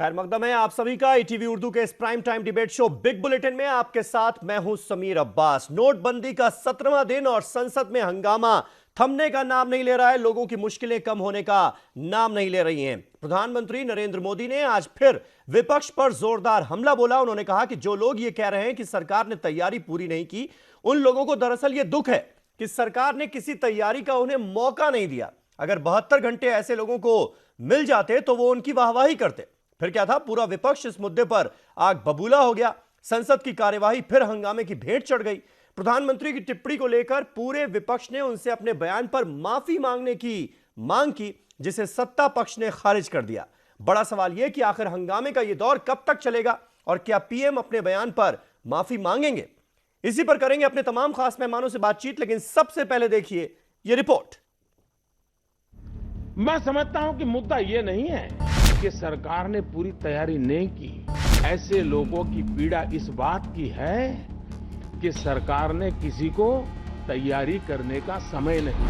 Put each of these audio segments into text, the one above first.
खैर मकदम है आप सभी का ईटीवी उर्दू के इस prime time debate show big bulletin में आपके साथ मैं हूं समीर अब्बास। नोटबंदी का 17वां दिन और संसद में हंगामा थमने का नाम नहीं ले रहा है। लोगों की मुश्किलें कम होने का नाम नहीं ले रही हैं। प्रधानमंत्री नरेंद्र मोदी ने आज फिर विपक्ष पर जोरदार हमला बोला। उन्होंने कहा कि जो लोग ये कह रहे हैं कि सरकार ने तैयारी पूरी नहीं की, उन लोगों को दरअसल ये दुख है कि सरकार ने किसी तैयारी का उन्हें मौका नहीं दिया। अगर 72 घंटे ऐसे लोगों को मिल जाते तो वो उनकी वाहवाही करते। फिर क्या था, पूरा विपक्ष इस मुद्दे पर आग बबूला हो गया। संसद की कार्यवाही फिर हंगामे की भेंट चढ़ गई। प्रधानमंत्री की टिप्पणी को लेकर पूरे विपक्ष ने उनसे अपने बयान पर माफी मांगने की मांग की, जिसे सत्ता पक्ष ने खारिज कर दिया। बड़ा सवाल यह कि आखिर हंगामे का यह दौर कब तक चलेगा और क्या पीएम अपने बयान पर माफी मांगेंगे? इसी पर करेंगे अपने तमाम खास मेहमानों से बातचीत, लेकिन सबसे पहले देखिए यह रिपोर्ट। मैं समझता हूं कि मुद्दा यह नहीं है कि सरकार ने पूरी तैयारी नहीं की। ऐसे लोगों की पीड़ा इस बात की है कि सरकार ने किसी को तैयारी करने का समय नहीं।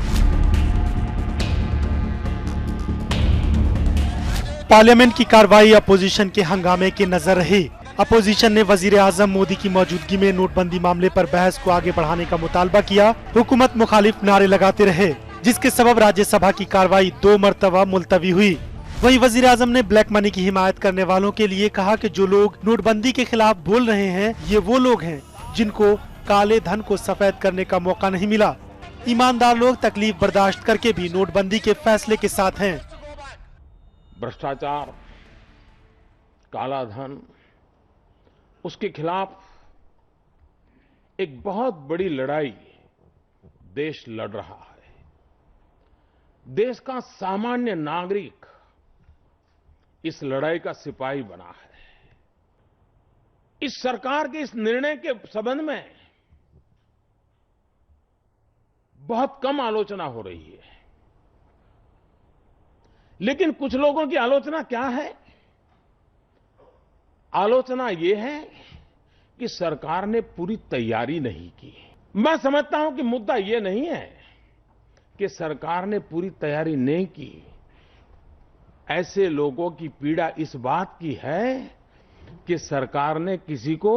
पार्लियामेंट की कार्रवाई अपोजिशन के हंगामे की नजर रही। अपोजिशन ने वजीर आजम मोदी की मौजूदगी में नोटबंदी मामले पर बहस को आगे बढ़ाने का मुतालबा किया। हुकूमत मुखालिफ नारे लगाते रहे, जिसके सबब राज्यसभा की कार्रवाई 2 मरतबा मुलतवी हुई। वहीं वजीर आजम ने ब्लैक मनी की हिमायत करने वालों के लिए कहा कि जो लोग नोटबंदी के खिलाफ बोल रहे हैं, ये वो लोग हैं जिनको काले धन को सफेद करने का मौका नहीं मिला। ईमानदार लोग तकलीफ बर्दाश्त करके भी नोटबंदी के फैसले के साथ हैं। भ्रष्टाचार, काला धन, उसके खिलाफ एक बहुत बड़ी लड़ाई देश लड़ रहा है। देश का सामान्य नागरिक इस लड़ाई का सिपाही बना है। इस सरकार के इस निर्णय के संबंध में बहुत कम आलोचना हो रही है, लेकिन कुछ लोगों की आलोचना क्या है? आलोचना यह है कि सरकार ने पूरी तैयारी नहीं की। मैं समझता हूं कि मुद्दा यह नहीं है कि सरकार ने पूरी तैयारी नहीं की। ऐसे लोगों की पीड़ा इस बात की है कि सरकार ने किसी को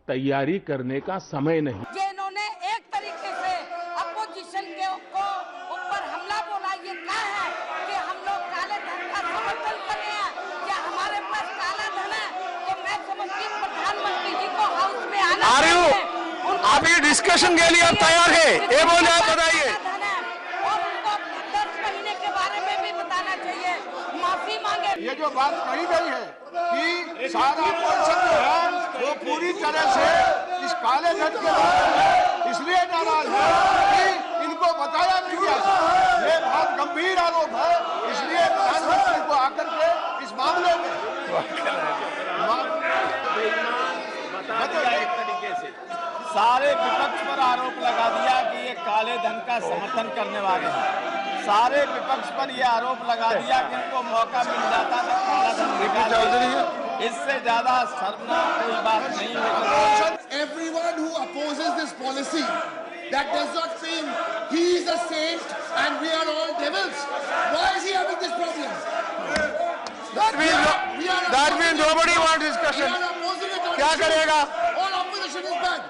तैयारी करने का समय नहीं। इन्होंने एक तरीके से अपोजिशन के ऊपर हमला बोला, ये कहा है कि हम लोग काले धन का समर्थन कर रहे हैं, क्या हमारे पास काला धन है? तो मैं समझती हूँ प्रधानमंत्री जी को हाउस में आना चाहिए। आप ये डिस्कशन के लिए आप तैयार है? ये बोले, आप बताइए। और उनको 10 महीने के बारे में भी बताना चाहिए, माफी मांगे। ये जो बात कही गई है कि सारा अपोजिशन जो है वो पूरी तरह से इस काले धन के बारे में इसलिए नाराज है कि इनको बताया नहीं गया। ये बहुत गंभीर आरोप है, इसलिए प्रधानमंत्री को आकर के इस मामले में एक तरीके से सारे विपक्ष पर आरोप लगा दिया कि ये काले धन का समर्थन करने वाले हैं। सारे विपक्ष पर ये आरोप लगा दिया कि इनको मौका मिल जाता तो काला धन निकाल। इससे ज्यादा शर्मनाक कोई बात नहीं है। Everyone who opposes this policy that does not feel he is a saint and we are all devils. Why is he having this problem? That means nobody wants discussion. क्या करेगा? All opposition is bad.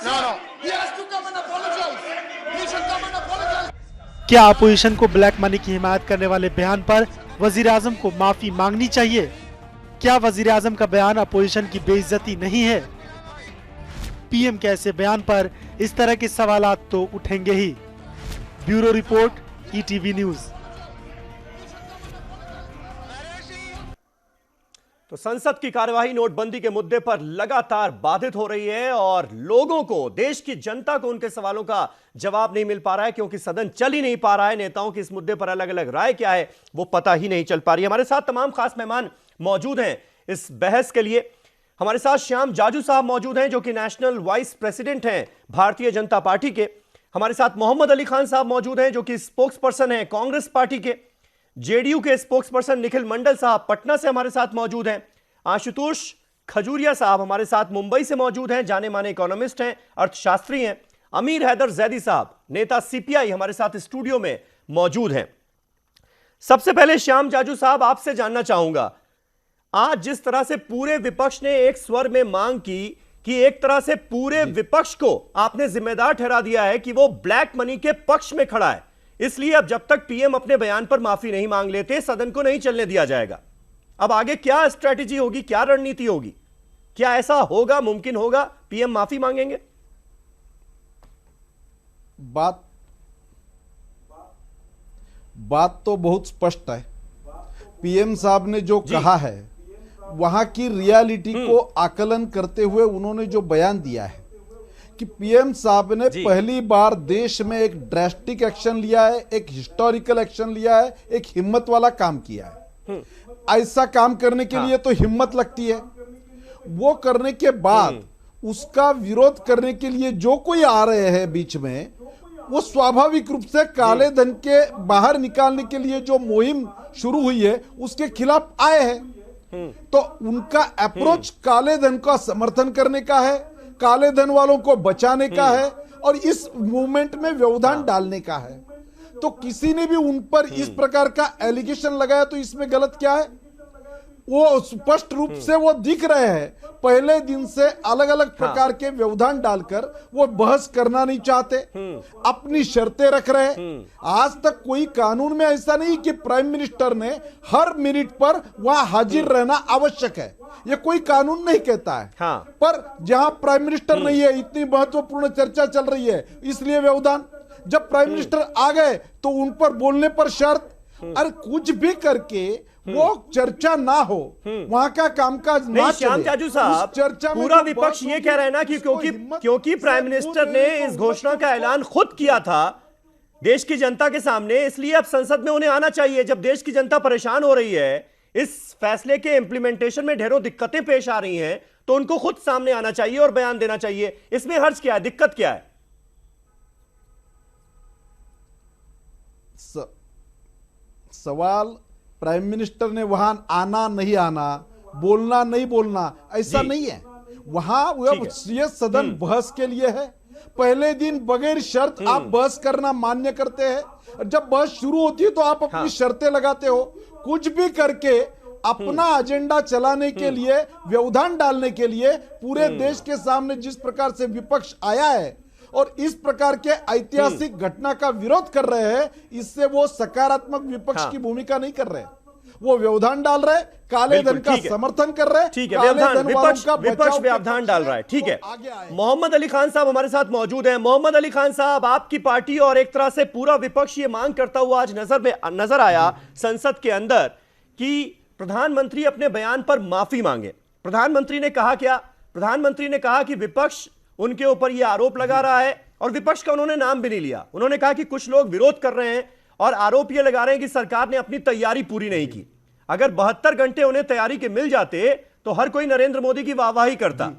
No. He has to come and apologize. He should come and apologize. क्या opposition को black money की हिमायत करने वाले बयान पर वजीर आजम को माफी मांगनी चाहिए? क्या वजीर आजम का बयान अपोजिशन की बेइज्जती नहीं है? पीएम के ऐसे बयान पर इस तरह के सवालात तो उठेंगे ही। Bureau report, ETV news. तो संसद की कार्यवाही नोटबंदी के मुद्दे पर लगातार बाधित हो रही है और लोगों को, देश की जनता को उनके सवालों का जवाब नहीं मिल पा रहा है, क्योंकि सदन चल ही नहीं पा रहा है। नेताओं की इस मुद्दे पर अलग अलग राय क्या है वो पता ही नहीं चल पा रही है। हमारे साथ तमाम खास मेहमान मौजूद हैं इस बहस के लिए। हमारे साथ श्याम जाजू साहब मौजूद हैं, जो कि नेशनल वाइस प्रेसिडेंट हैं भारतीय जनता पार्टी के। हमारे साथ मोहम्मद अली खान साहब मौजूद हैं, जो कि स्पोक्स पर्सन हैं कांग्रेस पार्टी के। जेडीयू के स्पोक्स पर्सन निखिल मंडल साहब पटना से हमारे साथ मौजूद हैं। आशुतोष खजूरिया साहब हमारे साथ मुंबई से मौजूद हैं, जाने माने इकोनॉमिस्ट हैं, अर्थशास्त्री हैं। अमीर हैदर जैदी साहब, नेता सीपीआई, हमारे साथ स्टूडियो में मौजूद हैं। सबसे पहले श्याम जाजू साहब, आपसे जानना चाहूंगा, आज जिस तरह से पूरे विपक्ष ने एक स्वर में मांग की कि एक तरह से पूरे विपक्ष को आपने जिम्मेदार ठहरा दिया है कि वो ब्लैक मनी के पक्ष में खड़ा है, इसलिए अब जब तक पीएम अपने बयान पर माफी नहीं मांग लेते सदन को नहीं चलने दिया जाएगा। अब आगे क्या स्ट्रेटेजी होगी, क्या रणनीति होगी? क्या ऐसा होगा, मुमकिन होगा पीएम माफी मांगेंगे? बात तो बहुत स्पष्ट है। पीएम साहब ने जो कहा है, वहां की रियलिटी को आकलन करते हुए उन्होंने जो बयान दिया है कि पीएम साहब ने पहली बार देश में एक ड्रास्टिक एक्शन लिया है, एक हिस्टोरिकल एक्शन लिया है, एक हिम्मत वाला काम किया है। ऐसा काम करने के लिए तो हिम्मत लगती है। वो करने के बाद उसका विरोध करने के लिए जो कोई आ रहे हैं बीच में, वो स्वाभाविक रूप से काले धन के बाहर निकालने के लिए जो मुहिम शुरू हुई है उसके खिलाफ आए हैं। तो उनका अप्रोच काले धन का समर्थन करने का है, काले धन वालों को बचाने का है और इस मूवमेंट में व्यवधान डालने का है। तो किसी ने भी उन पर इस प्रकार का एलिगेशन लगाया तो इसमें गलत क्या है? वो स्पष्ट रूप से वो दिख रहे हैं, पहले दिन से अलग अलग प्रकार के व्यवधान डालकर वो बहस करना नहीं चाहते, अपनी शर्तें रख रहे हैं। आज तक कोई कानून में ऐसा नहीं कि प्राइम मिनिस्टर ने हर मिनट पर वहां हाजिर रहना आवश्यक है, ये कोई कानून नहीं कहता है। पर जहां प्राइम मिनिस्टर नहीं है, इतनी महत्वपूर्ण चर्चा चल रही है, इसलिए व्यवधान। जब प्राइम मिनिस्टर आ गए तो उन पर बोलने पर शर्त। अरे कुछ भी करके वो चर्चा ना हो, वहां का कामकाज ना चले। श्याम जाजू साहब, पूरा विपक्ष ये कह रहे हैं ना कि क्योंकि प्राइम मिनिस्टर ने इस घोषणा का ऐलान खुद किया था देश की जनता के सामने, इसलिए अब संसद में उन्हें आना चाहिए। जब देश की जनता परेशान हो रही है, इस फैसले के इंप्लीमेंटेशन में ढेरों दिक्कतें पेश आ रही हैं, तो उनको खुद सामने आना चाहिए और बयान देना चाहिए। इसमें हर्ज क्या है, दिक्कत क्या है? सवाल प्राइम मिनिस्टर ने वहां आना नहीं आना, बोलना नहीं बोलना, ऐसा नहीं है। वहां ये सदन बहस के लिए है। पहले दिन बगैर शर्त आप बहस करना मान्य करते हैं, जब बहस शुरू होती है तो आप अपनी शर्तें लगाते हो। कुछ भी करके अपना एजेंडा चलाने के लिए, व्यवधान डालने के लिए पूरे देश के सामने जिस प्रकार से विपक्ष आया है और इस प्रकार के ऐतिहासिक घटना का विरोध कर रहे हैं, इससे वो सकारात्मक विपक्ष की भूमिका नहीं कर रहे, वो व्यवधान डाल रहे, काले धन का समर्थन कर रहे। ठीक है, विपक्ष व्यवधान डाल रहा है। ठीक है, मोहम्मद अली खान साहब हमारे साथ मौजूद हैं। मोहम्मद अली खान साहब, आपकी पार्टी और एक तरह से पूरा विपक्ष ये मांग करता हुआ आज नजर आया संसद के अंदर कि प्रधानमंत्री अपने बयान पर माफी मांगे। प्रधानमंत्री ने कहा क्या? प्रधानमंत्री ने कहा कि विपक्ष उनके ऊपर यह आरोप लगा रहा है, और विपक्ष का उन्होंने नाम भी नहीं लिया। उन्होंने कहा कि कुछ लोग विरोध कर रहे हैं और आरोप यह लगा रहे हैं कि सरकार ने अपनी तैयारी पूरी नहीं की। अगर 72 घंटे उन्हें तैयारी के मिल जाते तो हर कोई नरेंद्र मोदी की वाहवाही करता।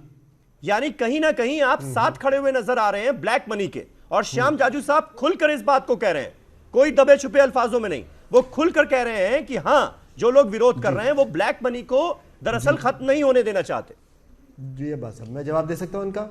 यानी कहीं ना कहीं आप साथ खड़े हुए नजर आ रहे हैं ब्लैक मनी के। और श्याम जाजू साहब खुलकर इस बात को कह रहे हैं, कोई दबे छुपे अल्फाजों में नहीं, वो खुलकर कह रहे हैं कि हां, जो लोग विरोध कर रहे हैं वो ब्लैक मनी को दरअसल खत्म नहीं होने देना चाहते। जी अब्बास साहब, मैं जवाब दे सकता हूं इनका?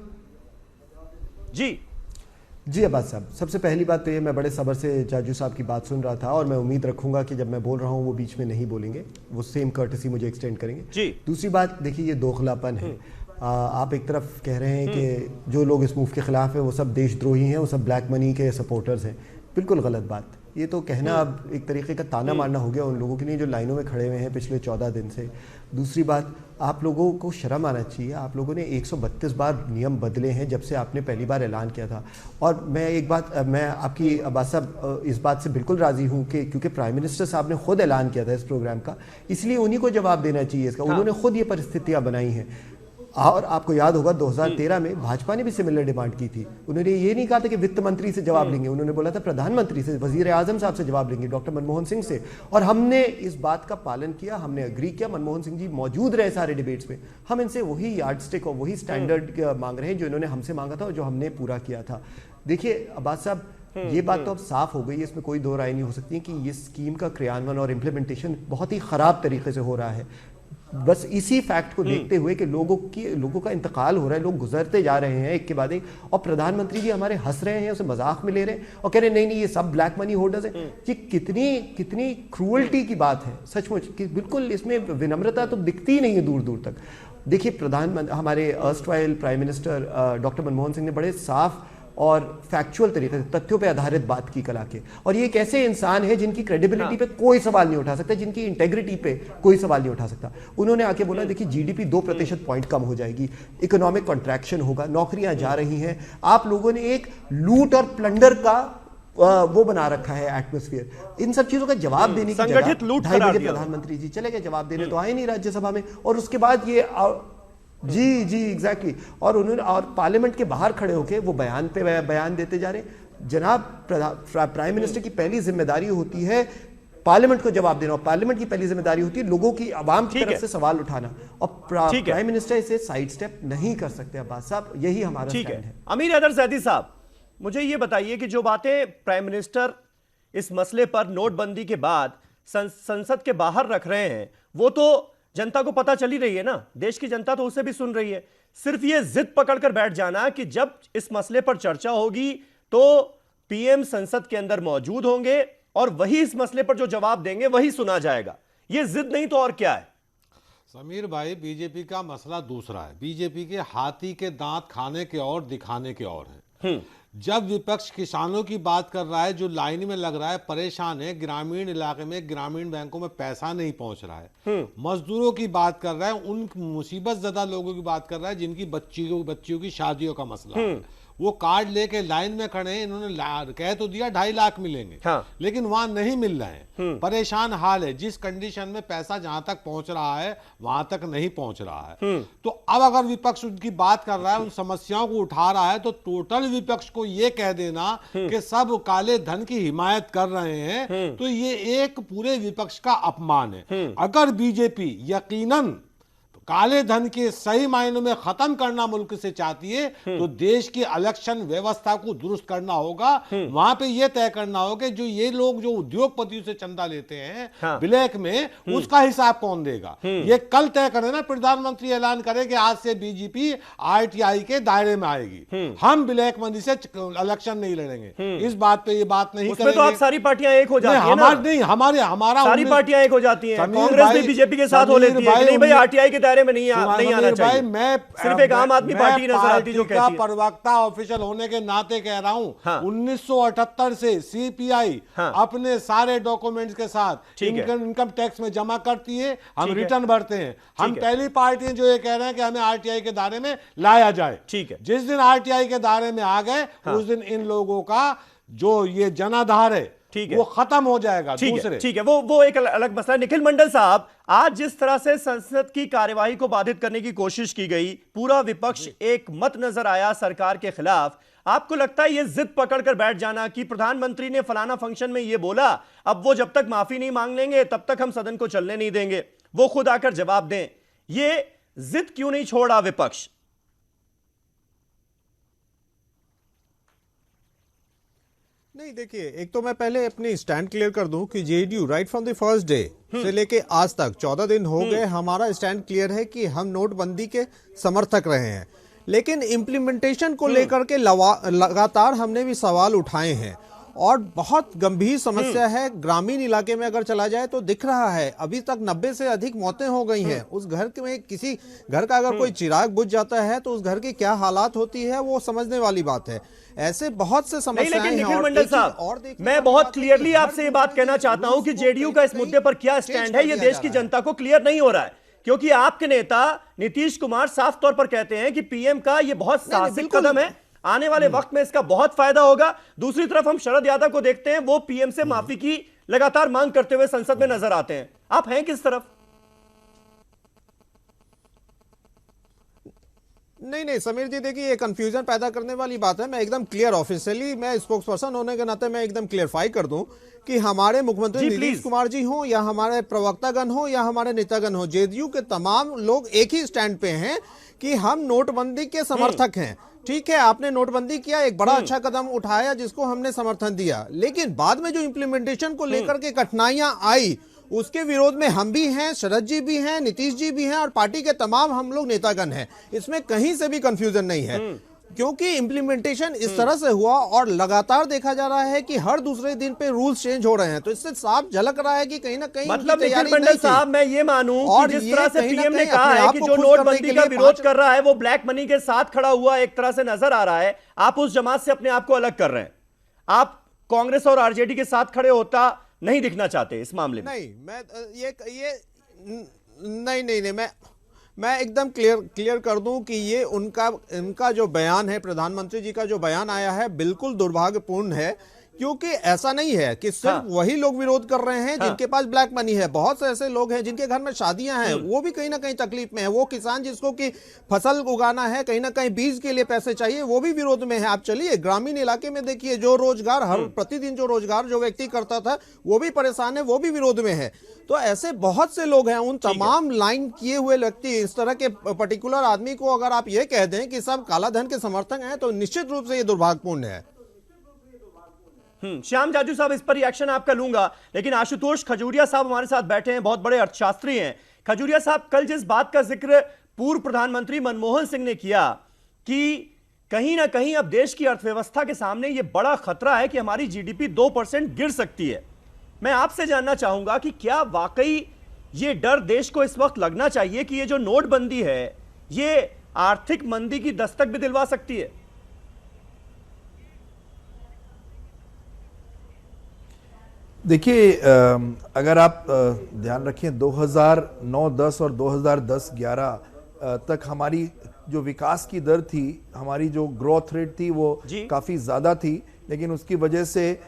जी अब्बास साहब, सबसे पहली बात तो ये, मैं बड़े सब्र से जाजू साहब की बात सुन रहा था और मैं उम्मीद रखूंगा कि जब मैं बोल रहा हूं वो बीच में नहीं बोलेंगे, वो सेम कर्टसी मुझे एक्सटेंड करेंगे। जी। दूसरी बात देखिए, ये दोखलापन है। आप एक तरफ कह रहे हैं कि जो लोग इस मूव के खिलाफ है वो सब देशद्रोही हैं, वो सब ब्लैक मनी के सपोर्टर्स हैं। बिल्कुल गलत बात। ये तो कहना अब एक तरीके का ताना मारना हो गया उन लोगों के लिए जो लाइनों में खड़े हुए हैं पिछले 14 दिन से। दूसरी बात, आप लोगों को शर्म आना चाहिए। आप लोगों ने 132 बार नियम बदले हैं जब से आपने पहली बार ऐलान किया था। और मैं एक बात, मैं आपकी अब्बास साहब इस बात से बिल्कुल राज़ी हूँ कि क्योंकि प्राइम मिनिस्टर साहब ने खुद ऐलान किया था इस प्रोग्राम का, इसलिए उन्हीं को जवाब देना चाहिए इसका। उन्होंने खुद ये परिस्थितियाँ बनाई हैं। और आपको याद होगा 2013 में भाजपा ने भी सिमिलर डिमांड की थी। उन्होंने ये नहीं कहा था कि वित्त मंत्री से जवाब लेंगे, उन्होंने बोला था प्रधानमंत्री से, वजीर आजम साहब से जवाब लेंगे, डॉक्टर मनमोहन सिंह से। और हमने इस बात का पालन किया, हमने अग्री किया। मनमोहन सिंह जी मौजूद रहे सारे डिबेट्स में। हम इनसे वही यार्डस्टिक और वही स्टैंडर्ड मांग रहे हैं जो इन्होंने हमसे मांगा था और जो हमने पूरा किया था। देखिए अब्बास साहब, ये बात तो अब साफ हो गई है, इसमें कोई दो राय नहीं हो सकती कि ये स्कीम का क्रियान्वयन और इम्प्लीमेंटेशन बहुत ही खराब तरीके से हो रहा है। बस इसी फैक्ट को देखते हुए कि लोगों का इंतकाल हो रहा है, लोग गुजरते जा रहे हैं एक के बाद एक, और प्रधानमंत्री जी हमारे हंस रहे हैं, उसे मजाक में ले रहे हैं और कह रहे हैं नहीं ये सब ब्लैक मनी होल्डर्स हैं। ये कितनी क्रूअल्टी की बात है सचमुच, कि बिल्कुल इसमें विनम्रता तो दिखती ही नहीं है दूर दूर तक। देखिए प्रधानमंत्री हमारे erstwhile prime minister doctor Manmohan Singh ने बड़े साफ और फैक्चुअल तरीके से तथ्यों पे आधारित बात की कला के, और ये एक ऐसे इंसान है जिनकी क्रेडिबिलिटी पे कोई सवाल नहीं उठा सकता, जिनकी इंटेग्रिटी पे कोई सवाल नहीं उठा सकता। उन्होंने आके बोला देखिए जीडीपी 2% पॉइंट कम हो जाएगी, इकोनॉमिक कॉन्ट्रैक्शन होगा, नौकरियां जा रही हैं, आप लोगों ने एक लूट और प्लंडर का वो बना रखा है एटमॉस्फेयर। इन सब चीजों का जवाब देने की संगठित लूट 2:30 बजे प्रधानमंत्री जी चले गए, जवाब देने तो आए नहीं राज्यसभा में, और उसके बाद ये जी एग्जैक्टली, और उन्होंने और पार्लियामेंट के बाहर खड़े होकर वो बयान पे बयान देते जा रहे। जनाब प्राइम मिनिस्टर की पहली जिम्मेदारी होती है पार्लियामेंट को जवाब देना, और पार्लियामेंट की पहली जिम्मेदारी होती है लोगों की आवाम की तरफ से सवाल उठाना, और प्राइम मिनिस्टर इसे साइड स्टेप नहीं कर सकते। अब्बास साहब यही हमारा स्टैंड है। अमीर हैदर जैदी साहब, मुझे ये बताइए कि जो बातें प्राइम मिनिस्टर इस मसले पर नोटबंदी के बाद संसद के बाहर रख रहे हैं, वो तो जनता को पता चली रही है ना, देश की जनता तो उसे भी सुन रही है। सिर्फ ये जिद पकड़कर बैठ जाना कि जब इस मसले पर चर्चा होगी तो पीएम संसद के अंदर मौजूद होंगे और वही इस मसले पर जो जवाब देंगे वही सुना जाएगा, ये जिद नहीं तो और क्या है? समीर भाई, बीजेपी का मसला दूसरा है। बीजेपी के हाथी के दांत खाने के और दिखाने के और हैं। जब विपक्ष किसानों की बात कर रहा है, जो लाइन में लग रहा है, परेशान है, ग्रामीण इलाके में ग्रामीण बैंकों में पैसा नहीं पहुंच रहा है, मजदूरों की बात कर रहा है, उन मुसीबत ज़्यादा लोगों की बात कर रहा है जिनकी बच्चियों की शादियों का मसला है, वो कार्ड लेके लाइन में खड़े हैं। इन्होंने कह तो दिया 2.5 लाख मिलेंगे, लेकिन वहां नहीं मिल रहे हैं। परेशान हाल है। जिस कंडीशन में पैसा जहां तक पहुंच रहा है वहां तक नहीं पहुंच रहा है। तो अब अगर विपक्ष उनकी बात कर रहा है, उन समस्याओं को उठा रहा है, तो टोटल विपक्ष को ये कह देना कि सब काले धन की हिमायत कर रहे हैं, तो ये एक पूरे विपक्ष का अपमान है। अगर बीजेपी यकीनन काले धन के सही मायनों में खत्म करना मुल्क से चाहती है, तो देश की इलेक्शन व्यवस्था को दुरुस्त करना होगा। वहां पे यह तय करना होगा कि जो ये लोग जो उद्योगपतियों से चंदा लेते हैं ब्लैक में, उसका हिसाब कौन देगा। ये कल तय करे ना, प्रधानमंत्री ऐलान करे कि आज से बीजेपी आरटीआई के दायरे में आएगी, हम ब्लैक मनी से इलेक्शन नहीं लड़ेंगे। इस बात पे ये बात नहीं करेंगे। तो आप सारी पार्टियां एक हो जाती हैं ना? नहीं, हमारा सारी पार्टियां एक हो जाती हैं। कांग्रेस भी बीजेपी के साथ हो लेती है कि नहीं भाई आरटीआई के में नहीं आना चाहिए। मैं सिर्फ एक आम आदमी पार्टी नजर आती जो कहती है। प्रवक्ता ऑफिशियल होने के नाते कह रहा हूं, 1978 से सीपीआई अपने सारे डॉक्यूमेंट्स के साथ इनकम टैक्स में जमा करती है, हम रिटर्न भरते हैं। हम पहली पार्टी जो ये कह रहे हैं कि हमें आरटीआई के दायरे में लाया जाए। ठीक है, जिस दिन आरटीआई के दायरे में आ गए उस दिन इन लोगों का जो ये जनाधार है वो खत्म हो जाएगा। ठीक है, वो एक अलग मसला। निखिल मंडल साहब, आज जिस तरह से संसद की कार्यवाही को बाधित करने की कोशिश की गई, पूरा विपक्ष एक मत नजर आया सरकार के खिलाफ, आपको लगता है ये जिद पकड़कर बैठ जाना कि प्रधानमंत्री ने फलाना फंक्शन में ये बोला, अब वो जब तक माफी नहीं मांग लेंगे तब तक हम सदन को चलने नहीं देंगे, वो खुद आकर जवाब दें, ये जिद क्यों नहीं छोड़ा विपक्ष? नहीं, देखिए, एक तो मैं पहले अपनी स्टैंड क्लियर कर दूं कि JDU right from the first day से लेके आज तक 14 दिन हो गए, हमारा स्टैंड क्लियर है कि हम नोटबंदी के समर्थक रहे हैं, लेकिन इम्प्लीमेंटेशन को लेकर के लगातार हमने भी सवाल उठाए हैं और बहुत गंभीर समस्या है। ग्रामीण इलाके में अगर चला जाए तो दिख रहा है अभी तक 90 से अधिक मौतें हो गई हैं। उस घर में किसी घर का अगर कोई चिराग बुझ जाता है तो उस घर की क्या हालात होती है वो समझने वाली बात है। ऐसे बहुत से समस्याएं हैं। निखिल मंडल साहब, मैं बहुत क्लियरली आपसे ये बात कहना चाहता हूं कि जेडीयू का इस मुद्दे पर क्या स्टैंड है, ये देश की जनता को क्लियर नहीं हो रहा है, क्योंकि आपके नेता नीतीश कुमार साफ तौर पर कहते हैं कि पीएम का ये बहुत साहसिक कदम है, आने वाले वक्त में इसका बहुत फायदा होगा। दूसरी तरफ हम शरद यादव को देखते हैं, वो पीएम से माफी की लगातार मांग करते हुए संसद में नजर आते हैं। आप हैं किस तरफ? नहीं समीर जी, देखिए ये कंफ्यूजन पैदा करने वाली बात है। मैं एकदम क्लियर, ऑफिशियली मैं स्पोक्स पर्सन होने के नाते मैं एकदम क्लियरफाई कर दूं कि हमारे मुख्यमंत्री नीतीश कुमार जी हो या हमारे प्रवक्तागण हो या हमारे नेतागण हो, जेडीयू के तमाम लोग एक ही स्टैंड पे हैं कि हम नोटबंदी के समर्थक हैं। ठीक है, आपने नोटबंदी किया, एक बड़ा अच्छा कदम उठाया जिसको हमने समर्थन दिया, लेकिन बाद में जो इम्प्लीमेंटेशन को लेकर के कठिनाइयां आई उसके विरोध में हम भी हैं, शरद जी भी हैं, नीतीश जी भी हैं और पार्टी के तमाम हम लोग नेतागण हैं। इसमें कहीं से भी कंफ्यूजन नहीं है, क्योंकि इंप्लीमेंटेशन इस तरह से हुआ और लगातार देखा जा रहा है कि हर दूसरे दिन पे रूल्स चेंज हो रहे हैं, तो इससे साफ झलक रहा है कि कहीं ना कहीं मतलब निखिल मंडल साहब, मैं ये मानूं कि जिस तरह से पीएम ने कहा है कि जो नोटबंदी का विरोध कर रहा है वो ब्लैक मनी के साथ खड़ा हुआ एक तरह से नजर आ रहा है, आप उस जमात से अपने आप को अलग कर रहे हैं, आप कांग्रेस और आरजेडी के साथ खड़े होता नहीं दिखना चाहते इस मामले में? नहीं, मैं नहीं, मैं एकदम क्लियर कर दूं कि ये उनका जो बयान है, प्रधानमंत्री जी का जो बयान आया है, बिल्कुल दुर्भाग्यपूर्ण है, क्योंकि ऐसा नहीं है कि सिर्फ वही लोग विरोध कर रहे हैं जिनके पास ब्लैक मनी है। बहुत से ऐसे लोग हैं जिनके घर में शादियां हैं, वो भी कहीं ना कहीं तकलीफ में है। वो किसान जिसको कि फसल उगाना है, कहीं ना कहीं बीज के लिए पैसे चाहिए, वो भी विरोध में है। आप चलिए ग्रामीण इलाके में देखिए, जो रोजगार हर प्रतिदिन जो रोजगार जो व्यक्ति करता था वो भी परेशान है, वो भी विरोध में है। तो ऐसे बहुत से लोग हैं, उन तमाम लाइन किए हुए व्यक्ति, इस तरह के पर्टिकुलर आदमी को अगर आप ये कह दें कि सब काला धन के समर्थक हैं, तो निश्चित रूप से ये दुर्भाग्यपूर्ण है। श्याम जाजू साहब, इस पर रिएक्शन आपका लूंगा, लेकिन आशुतोष खजूरिया साहब हमारे साथ बैठे हैं, बहुत बड़े अर्थशास्त्री हैं। खजूरिया साहब, कल जिस बात का जिक्र पूर्व प्रधानमंत्री मनमोहन सिंह ने किया कि कहीं ना कहीं अब देश की अर्थव्यवस्था के सामने यह बड़ा खतरा है कि हमारी जीडीपी 2% गिर सकती है, मैं आपसे जानना चाहूंगा कि क्या वाकई ये डर देश को इस वक्त लगना चाहिए कि ये जो नोटबंदी है ये आर्थिक मंदी की दस्तक भी दिलवा सकती है? देखिए, अगर आप ध्यान रखें 2009-10 और 2010-11 तक हमारी जो विकास की दर थी, हमारी जो ग्रोथ रेट थी वो काफ़ी ज़्यादा थी, लेकिन उसकी वजह से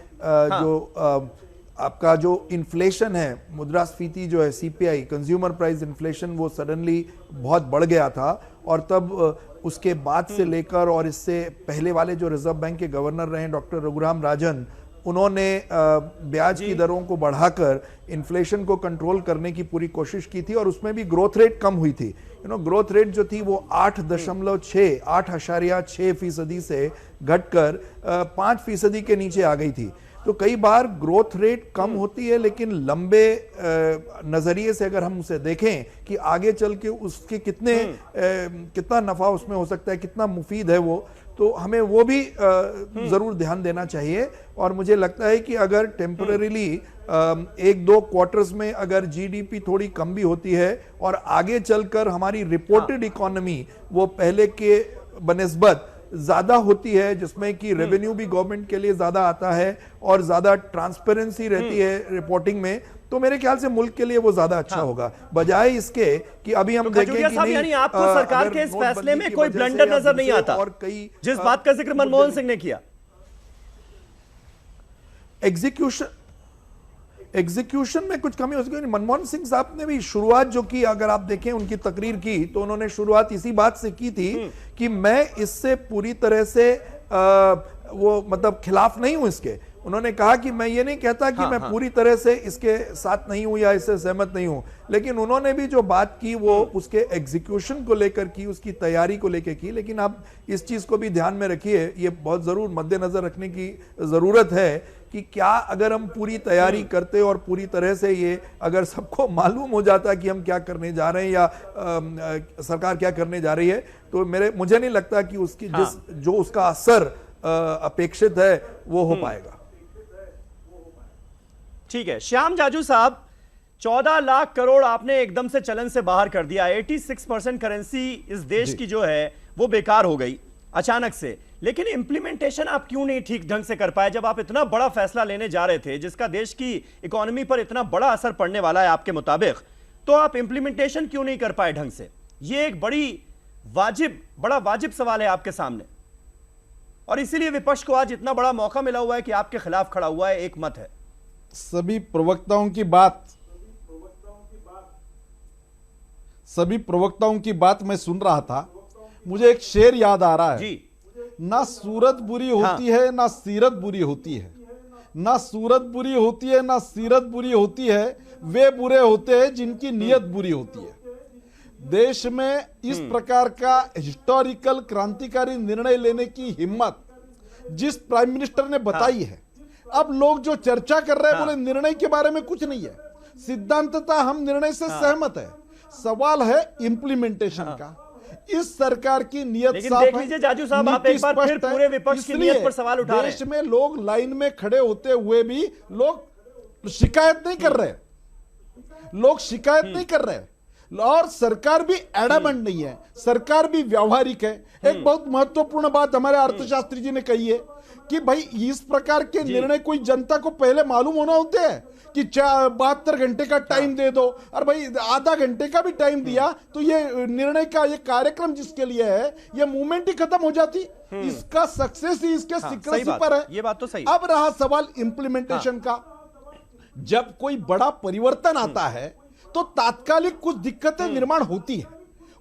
आपका जो इन्फ्लेशन है, मुद्रास्फीति जो है, सीपीआई, कंज्यूमर प्राइस इन्फ्लेशन, वो सडनली बहुत बढ़ गया था। और तब उसके बाद से लेकर और इससे पहले वाले जो रिजर्व बैंक के गवर्नर रहे डॉक्टर रघुराम राजन, उन्होंने ब्याज की दरों को बढ़ाकर इन्फ्लेशन को कंट्रोल करने की पूरी कोशिश की थी और उसमें भी ग्रोथ रेट कम हुई थी। ग्रोथ रेट जो थी वो 8.6% से घटकर 5% के नीचे आ गई थी। तो कई बार ग्रोथ रेट कम होती है, लेकिन लंबे नजरिए से अगर हम उसे देखें कि आगे चल के उसके कितना नफा उसमें हो सकता है, कितना मुफीद है वो, तो हमें वो भी जरूर ध्यान देना चाहिए। और मुझे लगता है कि अगर टेम्परेरीली 1-2 क्वार्टर्स में अगर जीडीपी थोड़ी कम भी होती है और आगे चलकर हमारी रिपोर्टेड इकोनॉमी वो पहले के बनिस्बत ज्यादा होती है, जिसमें कि रेवेन्यू भी गवर्नमेंट के लिए ज्यादा आता है और ज्यादा ट्रांसपेरेंसी रहती है रिपोर्टिंग में, तो मेरे ख्याल से मुल्क के लिए वो ज्यादा अच्छा होगा, बजाय इसके कि अभी हम देखें कि नहीं। यानी आपको सरकार के इस फैसले में कोई ब्लंडर नजर नहीं आता और कई जिस बात का जिक्र मनमोहन सिंह ने किया? एग्जीक्यूशन में कुछ कमी हो सकती है। मनमोहन सिंह साहब ने भी शुरुआत जो की, अगर आप देखें उनकी तकरीर की, तो उन्होंने शुरुआत इसी बात से की थी कि मैं इससे पूरी तरह से वो मतलब खिलाफ नहीं हूं इसके। उन्होंने कहा कि मैं ये नहीं कहता कि मैं पूरी तरह से इसके साथ नहीं हूं या इससे सहमत नहीं हूं, लेकिन उन्होंने भी जो बात की वो उसके एग्जीक्यूशन को लेकर की, उसकी तैयारी को लेकर की। लेकिन आप इस चीज को भी ध्यान में रखिए, ये बहुत जरूर मद्देनजर रखने की जरूरत है कि क्या अगर हम पूरी तैयारी करते और पूरी तरह से ये अगर सबको मालूम हो जाता कि हम क्या करने जा रहे हैं या सरकार क्या करने जा रही है, तो मुझे नहीं लगता कि उसकी जो उसका असर अपेक्षित है वो हो पाएगा। ठीक है, श्याम जाजू साहब, 14 लाख करोड़ आपने एकदम से चलन से बाहर कर दिया। 86% करेंसी इस देश की जो है वो बेकार हो गई अचानक से, लेकिन इंप्लीमेंटेशन आप क्यों नहीं ठीक ढंग से कर पाए? जब आप इतना बड़ा फैसला लेने जा रहे थे जिसका देश की इकोनॉमी पर इतना बड़ा असर पड़ने वाला है आपके मुताबिक, तो आप इंप्लीमेंटेशन क्यों नहीं कर पाए ढंग से? ये एक बड़ा वाजिब सवाल है आपके सामने, और इसीलिए विपक्ष को आज इतना बड़ा मौका मिला हुआ है कि आपके खिलाफ खड़ा हुआ है, एक मत है। सभी प्रवक्ताओं की बात मैं सुन रहा था, मुझे एक शेर याद आ रहा है जी। ना सूरत बुरी होती है ना सीरत बुरी होती है, ना सूरत बुरी होती है ना सीरत बुरी होती है, वे बुरे होते हैं जिनकी नीयत बुरी होती है। देश में इस प्रकार का हिस्टोरिकल क्रांतिकारी निर्णय लेने की हिम्मत जिस प्राइम मिनिस्टर ने बताई है, अब लोग जो चर्चा कर रहे हैं बोले निर्णय के बारे में कुछ नहीं है, सिद्धांततः हम निर्णय से सहमत है, सवाल है इम्प्लीमेंटेशन का। इस सरकार की नियत लेकिन साफ देख है, लीजिए जाजू साहब, आप नीति एक बार फिर स्पष्ट है। पूरे विपक्ष की इसलिए नियत पर सवाल उठा रहे देश हैं। में लोग लाइन में खड़े होते हुए भी लोग शिकायत नहीं कर रहे, लोग शिकायत नहीं कर रहे, और सरकार भी एडामेंट नहीं है, सरकार भी व्यावहारिक है। एक बहुत महत्वपूर्ण बात हमारे अर्थशास्त्री जी ने कही है कि भाई इस प्रकार के निर्णय कोई जनता को पहले मालूम होना होते हैं कि 72 घंटे का टाइम दे दो, और भाई आधा घंटे का भी टाइम दिया तो ये निर्णय का ये कार्यक्रम जिसके लिए है ये मूवमेंट ही खत्म हो जाती। इसका सक्सेस ही इसके सीक्रेसी पर है। ये बात तो सही। अब रहा सवाल इंप्लीमेंटेशन का। जब कोई बड़ा परिवर्तन आता है तो तात्कालिक कुछ दिक्कतें निर्माण होती है,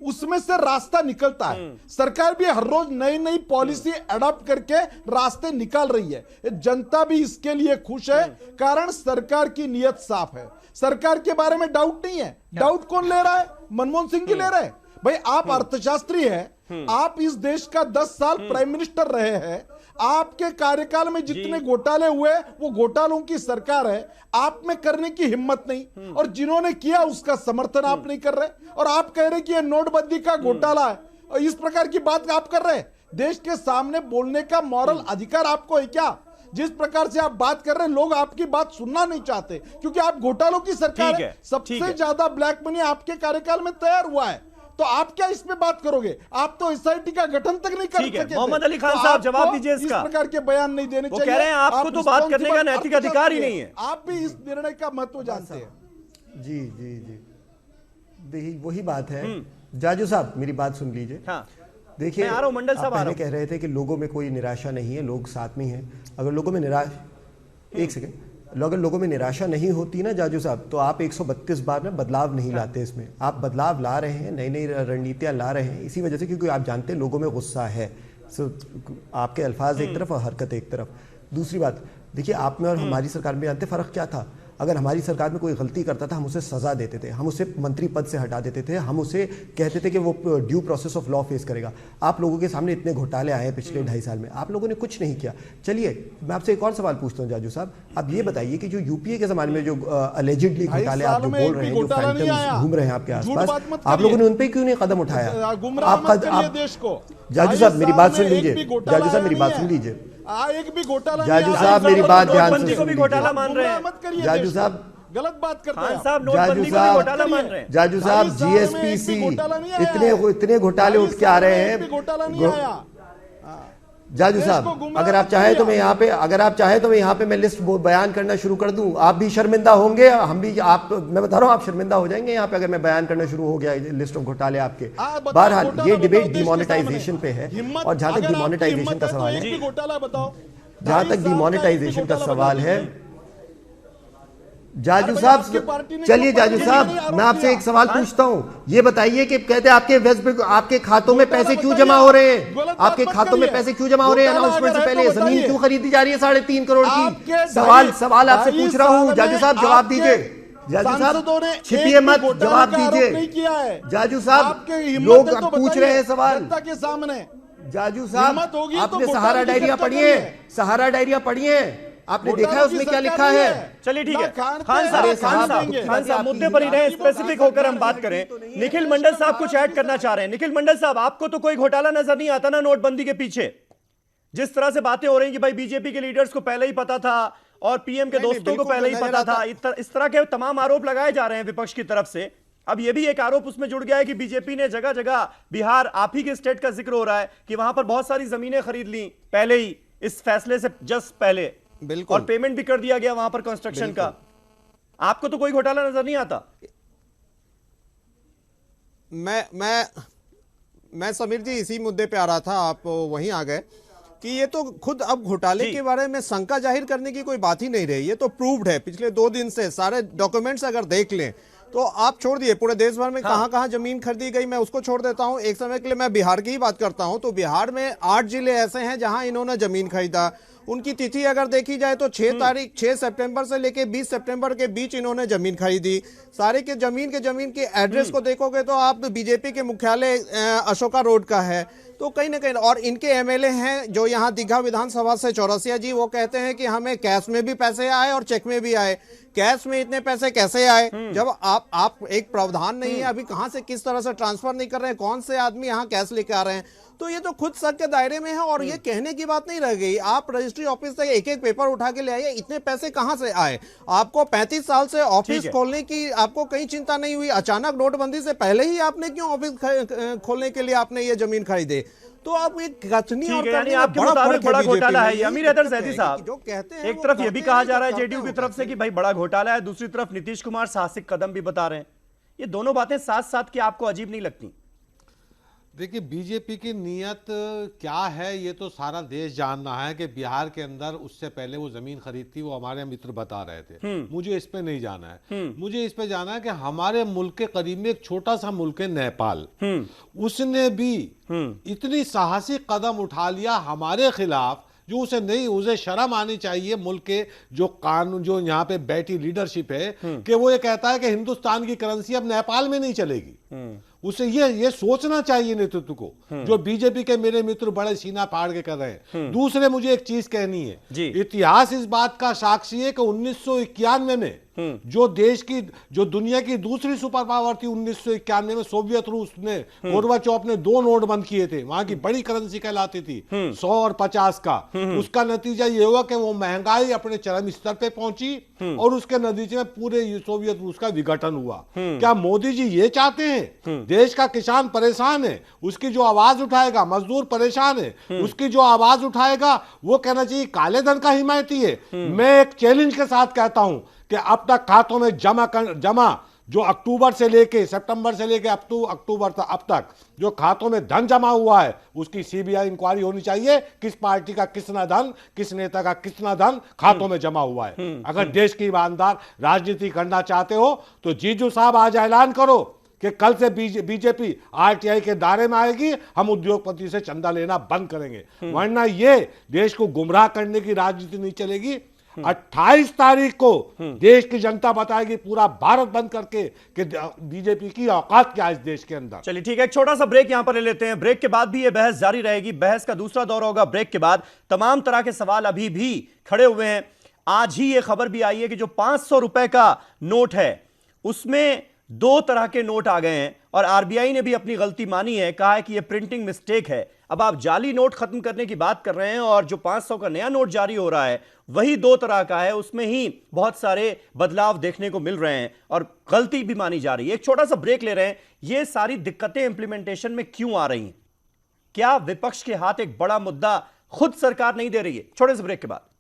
उसमें से रास्ता निकलता है। सरकार भी हर रोज नई नई पॉलिसी अडॉप्ट करके रास्ते निकाल रही है। जनता भी इसके लिए खुश है, कारण सरकार की नियत साफ है, सरकार के बारे में डाउट नहीं है। डाउट कौन ले रहा है? मनमोहन सिंह जी ले रहे हैं। भाई आप अर्थशास्त्री हैं, आप इस देश का 10 साल प्राइम मिनिस्टर रहे हैं, आपके कार्यकाल में जितने घोटाले हुए वो घोटालों की सरकार है, आप में करने की हिम्मत नहीं, और जिन्होंने किया उसका समर्थन आप नहीं कर रहे, और आप कह रहे कि ये नोटबंदी का घोटाला है, और इस प्रकार की बात आप कर रहे हैं। देश के सामने बोलने का मॉरल अधिकार आपको है क्या? जिस प्रकार से आप बात कर रहे हैं, लोग आपकी बात सुनना नहीं चाहते, क्योंकि आप घोटालों की सरकार है। सबसे ज्यादा ब्लैक मनी आपके कार्यकाल में तैयार हुआ है, तो आप क्या इसमें बात करोगे? आप तो एसआईटी का गठन तक नहीं कर सके। मोहम्मद अली खान साहब जवाब दीजिए इसका। इस प्रकार के बयान नहीं देने चाहिए। कह रहे हैं आपको तो बात करने का नैतिक अधिकार ही नहीं है। आप भी इस निर्णय का महत्व जानते हैं। जी जी जी, देखिए वही बात है। जाजू साहब मेरी बात सुन लीजिए। देखिए मैं आ रहा हूं, मंडल साहब आ रहा हूं। कह रहे थे कि लोगों में कोई निराशा नहीं है, लोग साथ में हैं। अगर लोगों में एक सेकेंड, अगर लोगों में निराशा नहीं होती ना जाजू साहब, तो आप 132 बार में बदलाव नहीं लाते। इसमें आप बदलाव ला रहे हैं, नई नई रणनीतियां ला रहे हैं, इसी वजह से क्योंकि आप जानते हैं लोगों में गुस्सा है। आपके अल्फाज एक तरफ और हरकत एक तरफ। दूसरी बात देखिए, आप में और हमारी सरकार में जानते फ़र्क क्या था? अगर हमारी सरकार में कोई गलती करता था हम उसे सजा देते थे, हम उसे मंत्री पद से हटा देते थे, हम उसे कहते थे कि वो due process of law face करेगा। आप लोगों के सामने इतने घोटाले आए पिछले 2.5 साल में, आप लोगों ने कुछ नहीं किया। चलिए मैं आपसे एक और सवाल पूछता हूँ जाजू साहब, आप ये बताइए कि जो यूपीए के ज़माने में जो अलेजिडली घोटाले आप जो बोल रहे हैं, जो फैंटम्स घूम रहे हैं आपके आसपास, आप लोगों ने उन पर क्यों नहीं कदम उठाया? आप देश को जाजू साहब मेरी बात सुन लीजिए, जाजू साहब मेरी बात सुन लीजिए, एक भी घोटाला जाजू साहब मेरी बात ध्यान से सुन लीजिए। मान रहे हैं जाजू साहब, गलत बात करते हैं साहब, नोटबंदी को भी घोटाला मान रहे हैं। जाजू साहब जीएसपीसी इतने घोटाले उठ के आ रहे हैं। घोटाला नहीं आया जाजू साहब, अगर आप चाहे तो मैं यहाँ पे मैं लिस्ट बयान करना शुरू कर दूं, आप भी शर्मिंदा होंगे, हम भी, आप, मैं बता रहा हूँ आप शर्मिंदा हो जाएंगे यहाँ पे अगर मैं बयान करना शुरू हो गया लिस्ट ऑफ घोटाले आपके। बहरहाल ये डिबेट डिमोनेटाइजेशन पे है, और जहां तक डिमोनेटाइजेशन का सवाल है, जहां तक डिमोनेटाइजेशन का सवाल है, जाजू साहब चलिए जाजू साहब मैं आपसे एक सवाल पूछता हूं, ये बताइए कि कहते हैं आपके खातों में पैसे क्यों जमा हो रहे हैं? आपके खातों में पैसे क्यों जमा हो रहे हैं? अनाउंसमेंट से पहले जमीन क्यों खरीदी जा रही है 3.5 करोड़ की? सवाल आपसे पूछ रहा हूं, जाजू साहब जवाब दीजिए। जाजू साहब छिपिए मत, जवाब दीजिए। जाजू साहब लोग पूछ रहे हैं सवाल के सामने। जाजू साहब आपने सहारा डायरिया पढ़ी है? सहारा डायरिया पढ़ी है? आपने देखा है उसमें क्या लिखा है? चलिए ठीक है, खान साहब मुद्दे पर ही रहे, स्पेसिफिक होकर हम बात करें। निखिल मंडल साहब कुछ ऐड करना चाह रहे हैं। निखिल मंडल साहब, आपको तो कोई घोटाला नजर नहीं आता ना नोटबंदी के पीछे? जिस तरह से बातें हो रही कि भाई बीजेपी के लीडर्स को पहले ही पता था और पीएम के दोस्तों को पहले ही पता था, इस तरह के तमाम आरोप लगाए जा रहे हैं विपक्ष की तरफ से। अब यह भी एक आरोप उसमें जुड़ गया है कि बीजेपी ने जगह जगह, बिहार आप ही के स्टेट का जिक्र हो रहा है कि वहां पर बहुत सारी जमीनें खरीद ली पहले ही, इस फैसले से जस्ट पहले, और पेमेंट भी कर दिया गया वहां पर कंस्ट्रक्शन का। आपको तो कोई घोटाला नजर नहीं आता? मैं समीर जी इसी मुद्दे पे आ रहा था, आप वहीं आ गए कि ये तो खुद अब घोटाले के बारे में शंका जाहिर करने की कोई बात ही नहीं रही। ये तो प्रूव्ड है पिछले 2 दिन से, सारे डॉक्यूमेंट्स अगर देख लें तो आप छोड़ दिए पूरे देश भर में कहां जमीन खरीदी गई, मैं उसको छोड़ देता हूं। एक समय के लिए मैं बिहार की ही बात करता हूं, तो बिहार में 8 जिले ऐसे हैं जहां इन्होंने जमीन खरीदा, उनकी तिथि अगर देखी जाए तो 6 सितंबर से लेके 20 सितंबर के बीच इन्होंने जमीन खरीदी। सारे के जमीन की एड्रेस को देखोगे तो आप बीजेपी के मुख्यालय अशोका रोड का है। तो कहीं ना कहीं, और इनके एमएलए हैं जो यहाँ दीघा विधानसभा से चौरसिया जी, वो कहते हैं कि हमें कैश में भी पैसे आए और चेक में भी आए। कैश में इतने पैसे कैसे आए जब आप एक प्रावधान नहीं है, अभी कहां से किस तरह से ट्रांसफर नहीं कर रहे हैं, कौन से आदमी यहाँ कैश लेके आ रहे हैं? तो ये तो खुद शक के दायरे में है और ये कहने की बात नहीं रह गई। आप रजिस्ट्री ऑफिस से एक एक पेपर उठा के ले आइए, इतने पैसे कहां से आए? आपको 35 साल से ऑफिस खोलने की आपको कहीं चिंता नहीं हुई, अचानक नोटबंदी से पहले ही आपने क्यों ऑफिस खोलने के लिए आपने ये जमीन खरीदे? तो आप एक कचनी और आपके मुताबिक बड़ा घोटाला है। अमीर हैदर जैदी साहब, जो कहते हैं, एक तरफ ये भी कहा जा रहा है जेडीयू की तरफ से कि भाई बड़ा घोटाला है, दूसरी तरफ नीतीश कुमार साहसिक कदम भी बता रहे हैं। ये दोनों बातें साथ साथ क्या आपको अजीब नहीं लगती? देखिए, बीजेपी की नीयत क्या है ये तो सारा देश जान रहा है कि बिहार के अंदर उससे पहले वो जमीन खरीदती, वो हमारे मित्र बता रहे थे। मुझे इस पे नहीं जाना है। मुझे इस पे जाना है कि हमारे मुल्क के करीब में एक छोटा सा मुल्क है नेपाल, उसने भी इतनी साहसिक कदम उठा लिया हमारे खिलाफ जो उसे शर्म आनी चाहिए। मुल्क के जो कानून, जो यहाँ पे बैठी लीडरशिप है कि वो ये कहता है कि हिंदुस्तान की करेंसी अब नेपाल में नहीं चलेगी। उसे ये सोचना चाहिए नेतृत्व को, जो बीजेपी के मेरे मित्र बड़े सीना फाड़ के कर रहे हैं। दूसरे, मुझे एक चीज कहनी है, इतिहास इस बात का साक्षी है कि 1991 में जो दुनिया की दूसरी सुपर पावर थी, 1991 में सोवियत रूस ने, गोरबाचोव ने 2 नोट बंद किए थे। वहां की बड़ी करेंसी कहलाती थी 100 और 50 का। उसका नतीजा ये हुआ कि वो महंगाई अपने चरम स्तर पे पहुंची और उसके नतीजे में पूरे सोवियत रूस का विघटन हुआ। क्या मोदी जी ये चाहते हैं? देश का किसान परेशान है, उसकी जो आवाज उठाएगा, मजदूर परेशान है, उसकी जो आवाज उठाएगा वो कहना चाहिए काले धन का हिमायती है। मैं एक चैलेंज के साथ कहता हूं कि अब तक खातों में जमा जो अक्टूबर से लेके सितंबर से लेके अक्टूबर तक अब तक जो खातों में धन जमा हुआ है, उसकी सीबीआई इंक्वायरी होनी चाहिए। किस पार्टी का कितना धन, किस नेता का कितना धन खातों में जमा हुआ है। अगर देश की ईमानदार राजनीति करना चाहते हो तो जीजू साहब आज ऐलान करो कि कल से बीजेपी आरटीआई के दायरे में आएगी, हम उद्योगपति से चंदा लेना बंद करेंगे, वरना ये देश को गुमराह करने की राजनीति नहीं चलेगी। 28 तारीख को देश की जनता बताएगी पूरा भारत बंद करके कि बीजेपी की औकात क्या है इस देश के अंदर। चलिए ठीक है, एक छोटा सा ब्रेक यहां पर ले लेते हैं। ब्रेक के बाद भी ये बहस जारी रहेगी। बहस का दूसरा दौर होगा ब्रेक के बाद। तमाम तरह के सवाल अभी भी खड़े हुए हैं। आज ही ये खबर भी आई है कि जो 500 रुपए का नोट है उसमें 2 तरह के नोट आ गए हैं और आरबीआई ने भी अपनी गलती मानी है, कहा है कि यह प्रिंटिंग मिस्टेक है। अब आप जाली नोट खत्म करने की बात कर रहे हैं और जो 500 का नया नोट जारी हो रहा है वही 2 तरह का है, उसमें ही बहुत सारे बदलाव देखने को मिल रहे हैं और गलती भी मानी जा रही है। एक छोटा सा ब्रेक ले रहे हैं। ये सारी दिक्कतें इंप्लीमेंटेशन में क्यों आ रही हैं? क्या विपक्ष के हाथ एक बड़ा मुद्दा खुद सरकार नहीं दे रही है? छोटे से ब्रेक के बाद।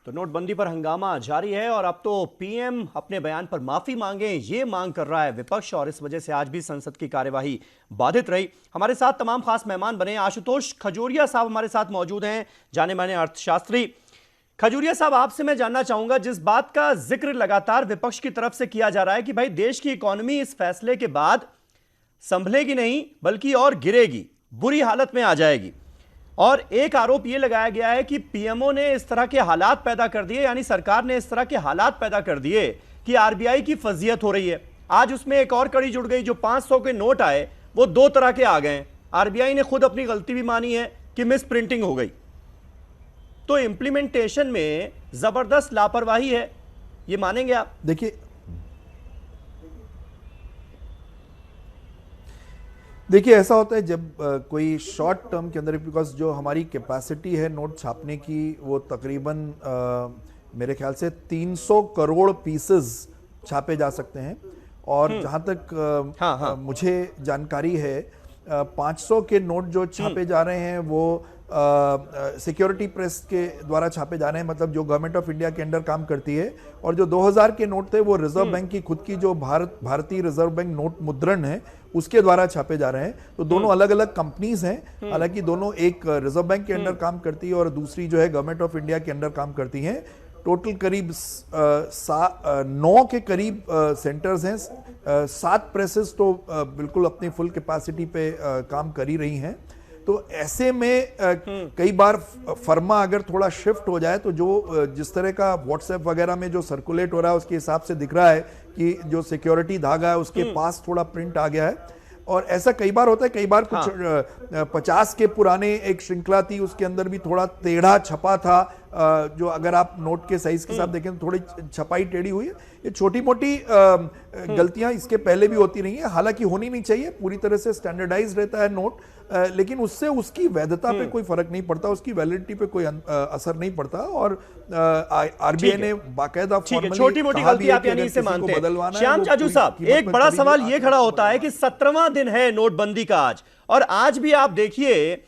तो नोटबंदी पर हंगामा जारी है और अब तो पीएम अपने बयान पर माफी मांगे, ये मांग कर रहा है विपक्ष और इस वजह से आज भी संसद की कार्यवाही बाधित रही। हमारे साथ तमाम खास मेहमान बने। आशुतोष खजूरिया साहब हमारे साथ मौजूद हैं, जाने माने अर्थशास्त्री। खजूरिया साहब, आपसे मैं जानना चाहूंगा, जिस बात का जिक्र लगातार विपक्ष की तरफ से किया जा रहा है कि भाई देश की इकोनॉमी इस फैसले के बाद संभलेगी नहीं बल्कि और गिरेगी, बुरी हालत में आ जाएगी, और एक आरोप यह लगाया गया है कि पीएमओ ने इस तरह के हालात पैदा कर दिए, यानी सरकार ने इस तरह के हालात पैदा कर दिए कि आरबीआई की फजीयत हो रही है। आज उसमें एक और कड़ी जुड़ गई, जो 500 के नोट आए वो 2 तरह के आ गए। आरबीआई ने खुद अपनी गलती भी मानी है कि मिस प्रिंटिंग हो गई। तो इंप्लीमेंटेशन में जबरदस्त लापरवाही है, ये मानेंगे आप? देखिए ऐसा होता है जब कोई शॉर्ट टर्म के अंदर, बिकॉज जो हमारी कैपेसिटी है नोट छापने की वो तकरीबन मेरे ख्याल से 300 करोड़ पीसेस छापे जा सकते हैं। और जहाँ तक मुझे जानकारी है 500 के नोट जो छापे जा रहे हैं वो सिक्योरिटी प्रेस के द्वारा छापे जा रहे हैं, मतलब जो गवर्नमेंट ऑफ इंडिया के अंडर काम करती है, और जो 2000 के नोट थे वो रिजर्व बैंक की खुद की जो भारतीय रिजर्व बैंक नोट मुद्रण है उसके द्वारा छापे जा रहे हैं। तो दोनों अलग अलग कंपनीज हैं, हालांकि दोनों एक रिजर्व बैंक के अंडर काम करती है और दूसरी जो है गवर्नमेंट ऑफ इंडिया के अंडर काम करती है। टोटल करीब 9 के करीब सेंटर्स हैं, 7 प्रेसेस तो बिल्कुल अपनी फुल कैपेसिटी पे काम कर ही रही हैं। तो ऐसे में कई बार फर्मा अगर थोड़ा शिफ्ट हो जाए तो जो जिस तरह का व्हाट्सएप वगैरह में जो सर्कुलेट हो रहा है उसके हिसाब से दिख रहा है कि जो सिक्योरिटी धागा है उसके पास थोड़ा प्रिंट आ गया है, और ऐसा कई बार होता है। कई बार कुछ 50 के पुराने एक श्रृंखला थी उसके अंदर भी थोड़ा टेढ़ा छपा था, जो अगर आप नोट के साइज के साथ देखें तो थोड़ी छपाई टेढ़ी हुई है। ये छोटी मोटी गलतियां इसके पहले भी होती रही हैं, हालांकि होनी नहीं चाहिए, पूरी तरह से स्टैंडर्डाइज रहता है नोट, लेकिन उससे उसकी वैधता पे कोई फर्क नहीं पड़ता, उसकी वैलिडिटी पे कोई असर नहीं पड़ता। और आरबीआई ने बाकायदा छोटी मोटी गलती आप यानी इसे मानते हैं। श्याम जाजू साहब, एक बड़ा सवाल ये खड़ा होता है कि 17वां दिन है नोटबंदी का आज, और आज भी आप देखिए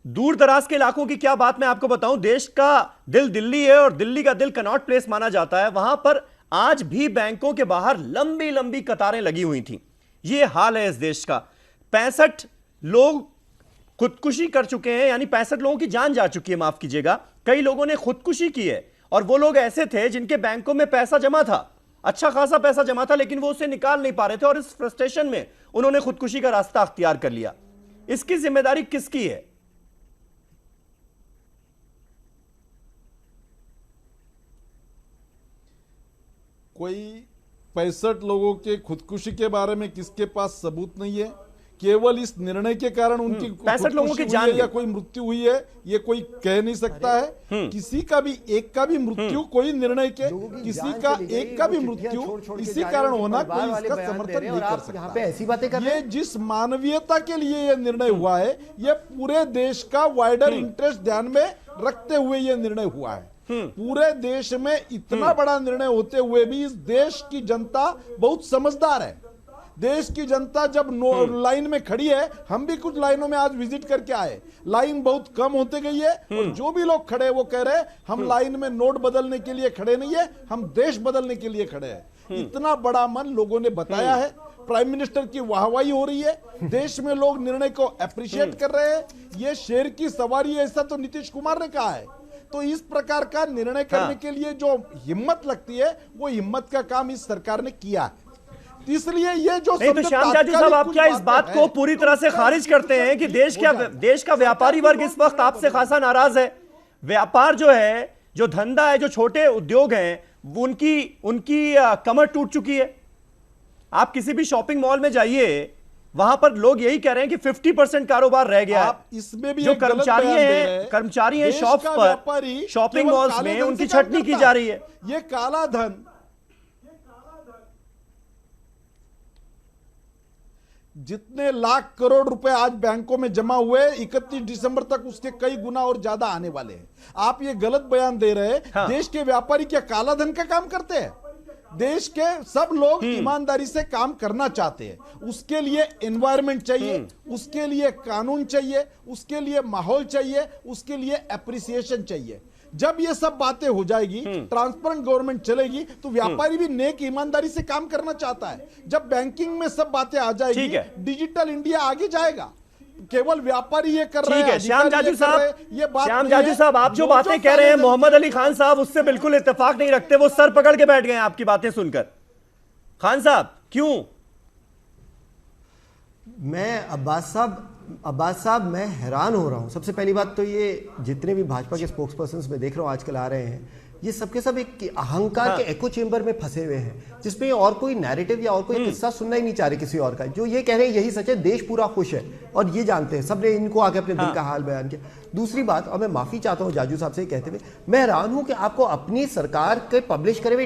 दूर दराज के इलाकों की क्या बात मैं आपको बताऊं, देश का दिल दिल्ली है और दिल्ली का दिल कनॉट प्लेस माना जाता है, वहां पर आज भी बैंकों के बाहर लंबी लंबी कतारें लगी हुई थी। ये हाल है इस देश का। 65 लोग खुदकुशी कर चुके हैं, यानी 65 लोगों की जान जा चुकी है, माफ कीजिएगा। कई लोगों ने खुदकुशी की है, और वो लोग ऐसे थे जिनके बैंकों में पैसा जमा था, अच्छा खासा पैसा जमा था, लेकिन वो उसे निकाल नहीं पा रहे थे, और इस फ्रस्ट्रेशन में उन्होंने खुदकुशी का रास्ता अख्तियार कर लिया। इसकी जिम्मेदारी किसकी है? कोई 65 लोगों के खुदकुशी के बारे में किसके पास सबूत नहीं है, केवल इस निर्णय के कारण उनकी 65 लोगों की जान या कोई मृत्यु हुई है ये कोई कह नहीं सकता है। किसी का भी एक का भी मृत्यु कोई निर्णय के किसी का एक का भी मृत्यु इसी कारण होना कोई इसका समर्थन नहीं कर सकता। ऐसी बातें कर ये जिस मानवीयता के लिए ये निर्णय हुआ है, ये पूरे देश का वाइडर इंटरेस्ट ध्यान में रखते हुए ये निर्णय हुआ है। पूरे देश में इतना बड़ा निर्णय होते हुए भी इस देश की जनता बहुत समझदार है। देश की जनता जब लाइन में खड़ी है, हम भी कुछ लाइनों में आज विजिट करके आए, लाइन बहुत कम होते गई है, और जो भी लोग खड़े वो कह रहे हैं हम लाइन में नोट बदलने के लिए खड़े नहीं है, हम देश बदलने के लिए खड़े हैं। इतना बड़ा मन लोगों ने बताया है। प्राइम मिनिस्टर की वाहवाही हो रही है, देश में लोग निर्णय को अप्रिशिएट कर रहे हैं। ये शेर की सवारी है, ऐसा तो नीतीश कुमार ने कहा है। तो इस प्रकार का निर्णय करने के लिए जो हिम्मत लगती है, वो हिम्मत का काम इस सरकार ने किया है। इसलिए ये जो नहीं, तो श्याम जाजू साहब, आप क्या इस बात को पूरी तरह से खारिज करते हैं कि देश का व्यापारी वर्ग इस वक्त आपसे खासा नाराज है? व्यापार जो है, जो धंधा है, जो छोटे उद्योग हैं, उनकी कमर टूट चुकी है। आप किसी भी शॉपिंग मॉल में जाइए, वहां पर लोग यही कह रहे हैं कि 50% कारोबार रह गया है। इसमें भी जो कर्मचारी हैं शॉप्स पर, शॉपिंग मॉल्स में, उनकी छटनी की जा रही है। ये काला धन जितने लाख करोड़ रुपए आज बैंकों में जमा हुए, 31 दिसंबर तक उसके कई गुना और ज्यादा आने वाले हैं। आप ये गलत बयान दे रहे हैं। देश के व्यापारी क्या काला धन का काम करते हैं? देश के सब लोग ईमानदारी से काम करना चाहते हैं। उसके लिए एनवायरनमेंट चाहिए, उसके लिए कानून चाहिए, उसके लिए माहौल चाहिए, उसके लिए एप्रिसिएशन चाहिए। जब ये सब बातें हो जाएगी, ट्रांसपेरेंट गवर्नमेंट चलेगी, तो व्यापारी भी नेक ईमानदारी से काम करना चाहता है। जब बैंकिंग में सब बातें आ जाएगी, डिजिटल इंडिया आगे जाएगा। केवल व्यापारी ये कर रहे हैं। श्याम जाजू साहब, आप जो बातें कह रहे हैं, मोहम्मद अली खान साहब उससे बिल्कुल इत्तेफाक नहीं रखते। वो सर पकड़ के बैठ गए हैं आपकी बातें सुनकर। खान साहब, क्यों? मैं अब्बास साहब मैं हैरान हो रहा हूं। सबसे पहली बात तो ये जितने भी भाजपा के स्पोक्स पर्सन्स में देख रहा हूं आजकल आ रहे हैं, ये सबके सब एक अहंकार के एको चेंबर में फंसे हुए हैं, जिसमें और कोई नैरेटिव या और कोई किस्सा सुनना ही नहीं चाह रहे किसी और का। जो ये कह रहे हैं यही सच है, देश पूरा खुश है, और ये जानते हैं, सबने इनको आगे अपने दिल का हाल बयान किया। दूसरी बात, और मैं माफी चाहता हूं जाजू साहब से कहते हुए, मैं हैरान हूं कि आपको अपनी सरकार के पब्लिश करे हुए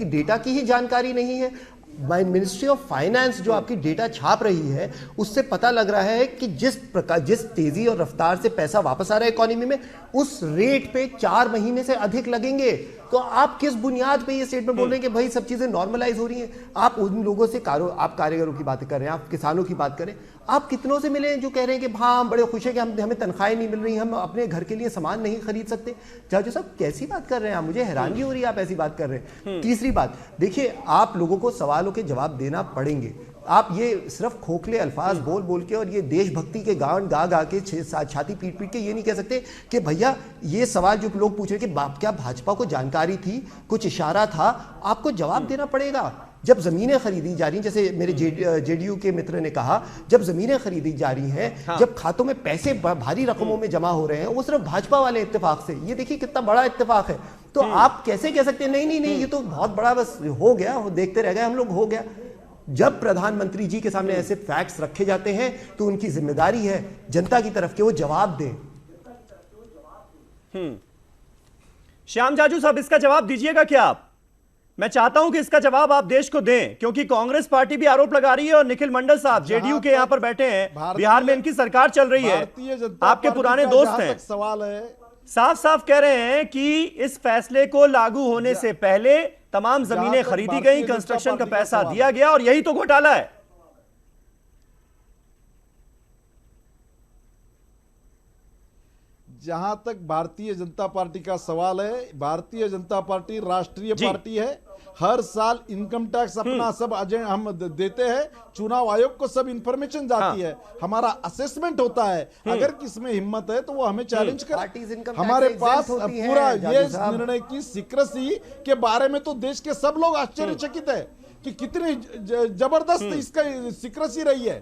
डेटा की ही जानकारी नहीं है। मिनिस्ट्री ऑफ फाइनेंस जो आपकी डेटा छाप रही है उससे पता लग रहा है कि जिस तेजी और रफ्तार से पैसा वापस आ रहा है इकोनॉमी में, उस रेट पे 4 महीने से अधिक लगेंगे। तो आप किस बुनियाद पे ये स्टेटमेंट बोल रहे हैं कि भाई सब चीजें नॉर्मलाइज हो रही हैं? आप उन लोगों से आप कारीगरों की बात कर रहे हैं, आप किसानों की बात करें, आप कितनों से मिले हैं जो कह रहे हैं कि हाँ हम बड़े खुश हैं कि हमें तनख्वाहें नहीं मिल रही, हम अपने घर के लिए सामान नहीं खरीद सकते। जाजू साहब कैसी बात कर रहे हैं आप? मुझे हैरानगी हो रही है आप ऐसी बात कर रहे हैं। तीसरी बात देखिए, आप लोगों को सवालों के जवाब देना पड़ेंगे। आप ये सिर्फ खोखले अल्फाज बोल बोल के और ये देशभक्ति के गान गा गा के छाती पीट पीट के ये नहीं कह सकते कि भैया ये सवाल जो लोग पूछ रहे कि क्या भाजपा को जानकारी थी, कुछ इशारा था, आपको जवाब देना पड़ेगा। जब जमीनें खरीदी जा रही, जैसे मेरे जेडीयू के मित्र ने कहा, जब जमीनें खरीदी जा रही हैं, जब खातों में पैसे भारी रकमों में जमा हो रहे हैं, वो सिर्फ भाजपा वाले इत्तेफाक से, ये देखिए कितना बड़ा इत्तेफाक है। तो आप कैसे कह सकते हैं नहीं ये तो बहुत बड़ा बस हो गया, देखते रह गए हम लोग, हो गया। जब प्रधानमंत्री जी के सामने ऐसे फैक्ट्स रखे जाते हैं तो उनकी जिम्मेदारी है जनता की तरफ के वो जवाब दें। श्याम जाजू साहब, इसका जवाब दीजिएगा क्या आप? मैं चाहता हूं कि इसका जवाब आप देश को दें, क्योंकि कांग्रेस पार्टी भी आरोप लगा रही है और निखिल मंडल साहब जेडीयू के यहां पर बैठे हैं, बिहार में इनकी सरकार चल रही है, आपके पुराने दोस्त हैं, सवाल है, साफ साफ कह रहे हैं कि इस फैसले को लागू होने से पहले तमाम जमीनें खरीदी गई, कंस्ट्रक्शन का पैसा दिया गया और यही तो घोटाला है। जहां तक भारतीय जनता पार्टी का सवाल है, भारतीय जनता पार्टी राष्ट्रीय पार्टी है, हर साल इनकम टैक्स अपना सब हम देते हैं, चुनाव आयोग को सब इंफॉर्मेशन जाती है, हमारा असेसमेंट होता है, अगर किसमें हिम्मत है तो वो हमें चैलेंज कर। हमारे पास पूरा ये निर्णय की सीक्रेसी के बारे में तो देश के सब लोग आश्चर्यचकित है कि कितनी जबरदस्त इसका सीक्रेसी रही है।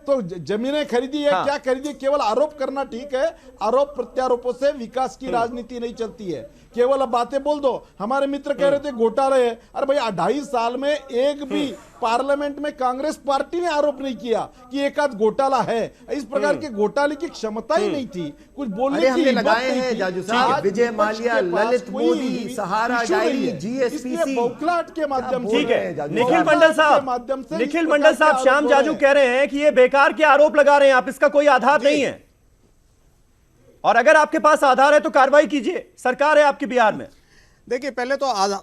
तो जमीनें खरीदी है, क्या खरीदी, केवल आरोप करना ठीक है, आरोप प्रत्यारोपों से विकास की राजनीति नहीं चलती है, केवल अब बातें बोल दो। हमारे मित्र कह रहे थे घोटाले है, अरे भाई 2.5 साल में एक भी पार्लियामेंट में कांग्रेस पार्टी ने आरोप नहीं किया कि एक आध घोटाला है। इस प्रकार के घोटाले की क्षमता ही नहीं थी, कुछ बोलने की हिम्मत नहीं थी। जाजू साहब, विजय माल्या, ललित मोदी, सहारा डायरी, जीएसपीसी, बौखलाहट के माध्यम से। ठीक है निखिल मंडल साहब, श्याम जाजू कह रहे हैं कि ये बेकार के आरोप लगा रहे हैं आप, इसका कोई आधार नहीं है, और अगर आपके पास आधार है तो कार्रवाई कीजिए, सरकार है आपकी बिहार में। देखिए पहले तो आधार,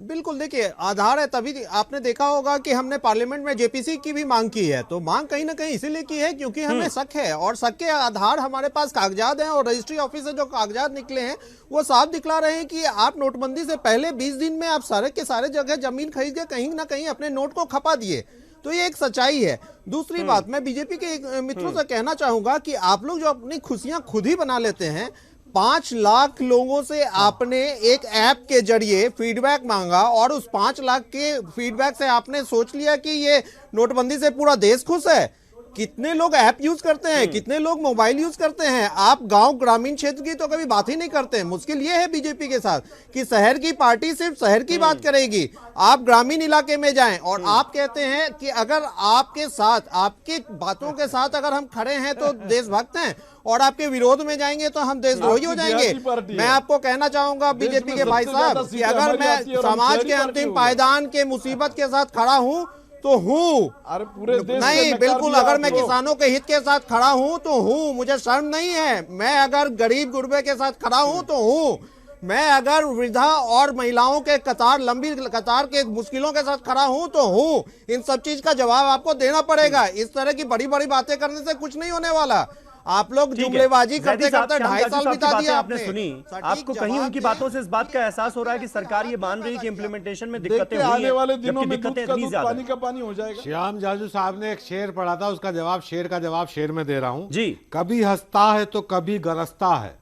बिल्कुल देखिए आधार है, तभी आपने देखा होगा कि हमने पार्लियामेंट में जेपीसी की भी मांग की है। तो मांग कहीं ना कहीं इसीलिए की है क्योंकि हमें शक है, और शक के आधार हमारे पास कागजात हैं, और रजिस्ट्री ऑफिस से जो कागजात निकले हैं वो साफ दिखला रहे हैं कि आप नोटबंदी से पहले 20 दिन में आप सारे के सारे जगह जमीन खरीद के कहीं ना कहीं अपने नोट को खपा दिए। तो ये एक सच्चाई है। दूसरी बात, मैं बीजेपी के मित्रों से कहना चाहूंगा कि आप लोग जो अपनी खुशियां खुद ही बना लेते हैं, 5 लाख लोगों से आपने एक ऐप के जरिए फीडबैक मांगा और उस 5 लाख के फीडबैक से आपने सोच लिया कि ये नोटबंदी से पूरा देश खुश है। कितने लोग ऐप यूज करते हैं, कितने लोग मोबाइल यूज करते हैं? आप गांव ग्रामीण क्षेत्र की तो कभी बात ही नहीं करते। मुश्किल ये है बीजेपी के साथ कि शहर की पार्टी सिर्फ शहर की बात करेगी, आप ग्रामीण इलाके में जाएं और आप कहते हैं कि अगर आपके साथ, आपकी बातों के साथ अगर हम खड़े हैं तो देशभक्त हैं, और आपके विरोध में जाएंगे तो हम देशद्रोही हो जाएंगे। मैं आपको कहना चाहूंगा बीजेपी के भाई साहब कि अगर मैं समाज के अंतिम पायदान के मुसीबत के साथ खड़ा हूं तो हूं, अरे पूरे देश नहीं बिल्कुल, अगर मैं किसानों के हित के साथ खड़ा हूं तो हूं, मुझे शर्म नहीं है। मैं अगर गरीब गुरबे के साथ खड़ा हूं तो हूं, मैं अगर वृद्धा और महिलाओं के कतार, लंबी कतार के मुश्किलों के साथ खड़ा हूं तो हूं। इन सब चीज का जवाब आपको देना पड़ेगा। इस तरह की बड़ी बड़ी बातें करने से कुछ नहीं होने वाला। आप लोग जुमलेबाजी करते करते 2.5 साल बिता दिया आपने सुनी। आपको कहीं उनकी बातों से इस बात का एहसास हो रहा है कि सरकार ये मान रही है कि इंप्लीमेंटेशन में दिक्कतें हुई हैं, आने वाले दिनों में दिक्कतें दूध का इतनी दूध, ज्यादा पानी का पानी हो जाएगा। श्याम जाजू साहब ने एक शेर पढ़ा था, उसका जवाब शेर का जवाब शेर में दे रहा हूं जी। कभी हंसता है तो कभी गरजता है,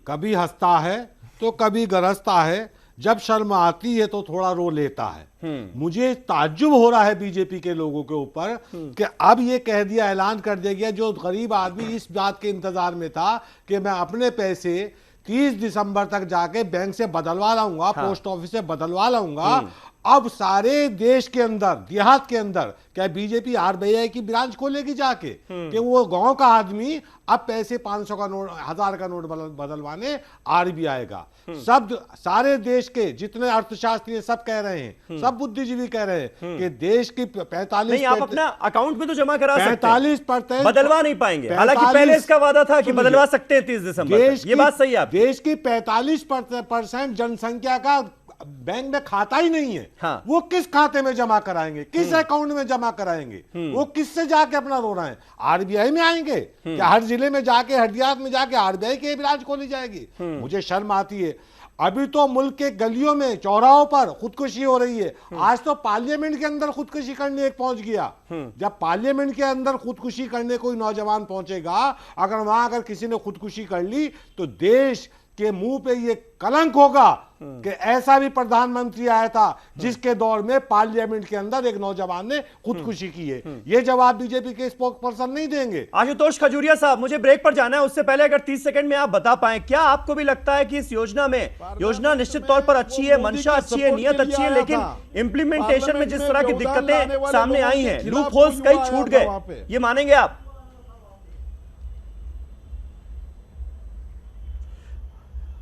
कभी हंसता है तो कभी गरजता है, जब शर्म आती है तो थोड़ा रो लेता है। मुझे ताज्जुब हो रहा है बीजेपी के लोगों के ऊपर कि अब ये कह दिया, ऐलान कर दिया गया, जो गरीब आदमी इस बात के इंतजार में था कि मैं अपने पैसे 30 दिसंबर तक जाके बैंक से बदलवा लाऊंगा, पोस्ट ऑफिस से बदलवा लाऊंगा, अब सारे देश के अंदर, देहात के अंदर क्या बीजेपी आरबीआई की ब्रांच खोलेगी जाके कि वो गांव का आदमी अब पैसे 500 का नोट, 1000 का नोट बदलवाने आरबीआई का। सब सारे देश के जितने अर्थशास्त्री सब कह रहे हैं, सब बुद्धिजीवी कह रहे हैं कि देश की 45 नहीं, आप अपना अकाउंट में तो जमा करा सकते हैं, 45% बदलवा नहीं पाएंगे। हालांकि पहले इसका वादा था कि बदलवा सकते हैं 30 दिसंबर तक। ये बात सही है। देश की 45% जनसंख्या का बैंक में खाता ही नहीं है। हाँ। वो किस खाते में जमा कराएंगे, किस अकाउंट में जमा कराएंगे, वो किससे जाके अपना रो रहे हैं? आरबीआई में आएंगे क्या? हर जिले में जाके, हर देहात में जाके आरबीआई की ब्रांच खोली जाएगी? मुझे शर्म आती है। अभी तो मुल्क के गलियों में, चौराहों पर खुदकुशी हो रही है। आज तो पार्लियामेंट के अंदर खुदकुशी करने एक पहुंच गया। जब पार्लियामेंट के अंदर खुदकुशी करने कोई नौजवान पहुंचेगा, अगर किसी ने खुदकुशी कर ली तो देश के मुंह पे ये कलंक होगा कि ऐसा भी प्रधानमंत्री आया था जिसके दौर में पार्लियामेंट के अंदर एक नौजवान ने खुदकुशी की है। ये जवाब बीजेपी के स्पोक्स पर्सन नहीं देंगे। आशुतोष खजूरिया साहब, मुझे ब्रेक पर जाना है, उससे पहले अगर 30 सेकंड में आप बता पाएं, क्या आपको भी लगता है कि इस योजना में, योजना निश्चित तौर पर अच्छी है, मंशा अच्छी है, नियत अच्छी है, लेकिन इंप्लीमेंटेशन में जिस तरह की दिक्कतें सामने आई हैं, लूप होल्स कई छूट गए, ये मानेंगे आप?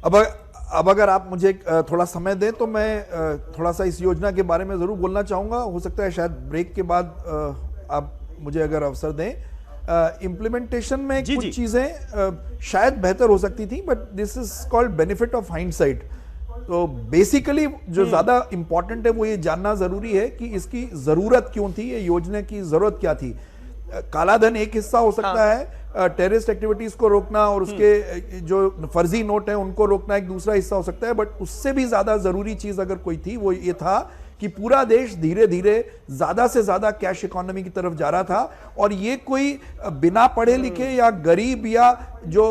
अब अगर आप मुझे थोड़ा समय दें तो मैं थोड़ा सा इस योजना के बारे में जरूर बोलना चाहूंगा। हो सकता है शायद ब्रेक के बाद आप मुझे अगर अवसर दें। इम्प्लीमेंटेशन में कुछ चीजें शायद बेहतर हो सकती थी, but this is called benefit of hindsight. तो बेसिकली जो ज्यादा इंपॉर्टेंट है वो ये जानना जरूरी है कि इसकी जरूरत क्यों थी, ये योजना की जरूरत क्या थी। काला धन एक हिस्सा हो सकता है, टेररिस्ट एक्टिविटीज को रोकना और उसके जो फर्जी नोट हैं उनको रोकना एक दूसरा हिस्सा हो सकता है, बट उससे भी ज्यादा जरूरी चीज अगर कोई थी वो ये था कि पूरा देश धीरे धीरे ज्यादा से ज्यादा कैश इकोनॉमी की तरफ जा रहा था। और ये कोई बिना पढ़े लिखे या गरीब या जो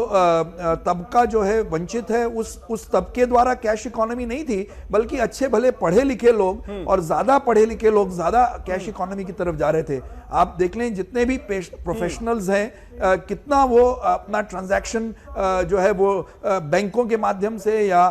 तबका जो है वंचित है उस तबके द्वारा कैश इकोनॉमी नहीं थी, बल्कि अच्छे भले पढ़े लिखे लोग और ज्यादा पढ़े लिखे लोग ज्यादा कैश इकोनॉमी की तरफ जा रहे थे। आप देख लें जितने भी प्रोफेशनल्स हैं कितना वो अपना ट्रांजैक्शन जो है वो बैंकों के माध्यम से या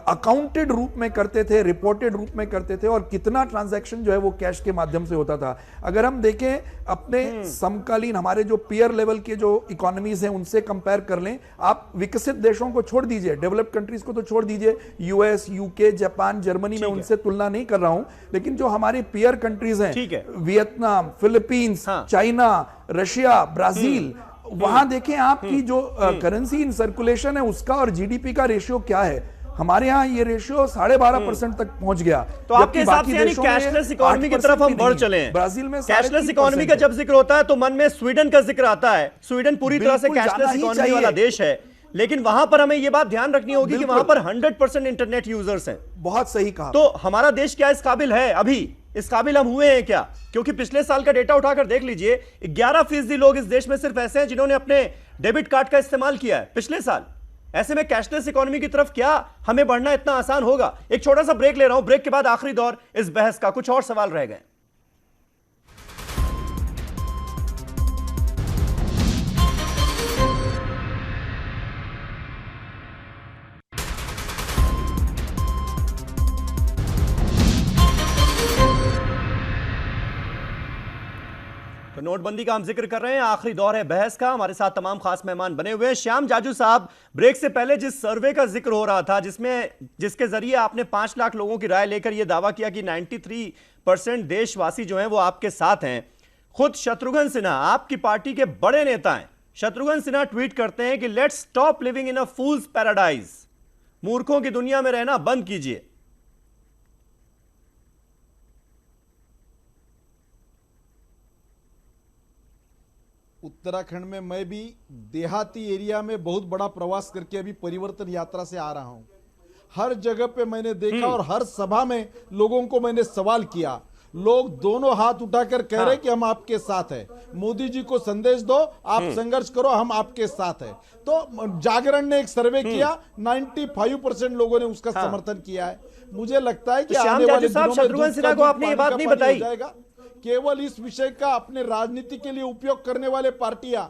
अकाउंटेड रूप में करते थे, रिपोर्टेड रूप में करते थे, और कितना ट्रांजैक्शन जो है वो कैश के माध्यम से होता था। अगर हम देखें अपने समकालीन हमारे जो पीयर लेवल के जो इकोनॉमीज हैं उनसे कंपेयर कर लें, आप विकसित देशों को छोड़ दीजिए, डेवलप्ड कंट्रीज को तो छोड़ दीजिए, यूएस, यूके, जापान, जर्मनी में उनसे तुलना नहीं कर रहा हूं, लेकिन जो हमारे पीयर कंट्रीज हैं, Vietnam, Philippines, China, Russia, Brazil, वहां देखें आपकी जो करेंसी इन सर्कुलेशन है उसका और जीडीपी का रेशियो क्या है। हमारे यहाँ ये रेशियो 12.5% तक पहुंच गया। तो आपके हिसाब से यानी कैशलेस इकोनॉमी की तरफ हम बढ़ चले हैं। ब्राजील में कैशलेस इकोनॉमी का जब जिक्र होता है तो मन में स्वीडन का जिक्र आता है। स्वीडन पूरी तरह से कैशलेस इकोनॉमी वाला देश है, लेकिन वहां पर हमें यह बात ध्यान रखनी होगी कि वहां पर 100% इंटरनेट यूजर्स हैं। बहुत सही कहा। तो हमारा देश क्या इस काबिल है? अभी इस काबिल हम हुए हैं क्या? क्योंकि पिछले साल का डेटा उठाकर देख लीजिए, 11% लोग इस देश में सिर्फ ऐसे हैं जिन्होंने अपने डेबिट कार्ड का इस्तेमाल किया है पिछले साल। ऐसे में कैशलेस इकोनॉमी की तरफ क्या हमें बढ़ना इतना आसान होगा? एक छोटा सा ब्रेक ले रहा हूं, ब्रेक के बाद आखिरी दौर इस बहस का, कुछ और सवाल रह गए। तो नोटबंदी का हम जिक्र कर रहे हैं, आखिरी दौर है बहस का। हमारे साथ तमाम खास मेहमान बने हुए हैं। श्याम जाजू साहब, ब्रेक से पहले जिस सर्वे का जिक्र हो रहा था, जिसके जरिए आपने 5 लाख लोगों की राय लेकर यह दावा किया कि 93% देशवासी जो हैं वो आपके साथ हैं। खुद शत्रुघ्न सिन्हा, आपकी पार्टी के बड़े नेता हैं, शत्रुघ्न सिन्हा ट्वीट करते हैं कि let's stop living in a fools paradise, मूर्खों की दुनिया में रहना बंद कीजिए। उत्तराखंड में मैं भी देहाती एरिया में बहुत बड़ा प्रवास करके अभी परिवर्तन यात्रा से आ रहा हूं। हर जगह पे मैंने देखा और हर सभा में लोगों को मैंने सवाल किया, लोग दोनों हाथ उठाकर कह रहे कि हम आपके साथ हैं, मोदी जी को संदेश दो, आप संघर्ष करो, हम आपके साथ हैं। तो जागरण ने एक सर्वे किया, 95% लोगों ने उसका समर्थन किया है। मुझे लगता है कि आने वाले दिनों में शत्रुघ्न सिन्हा को आपने ये बात नहीं बताई, केवल इस विषय का अपने राजनीति के लिए उपयोग करने वाले पार्टियां,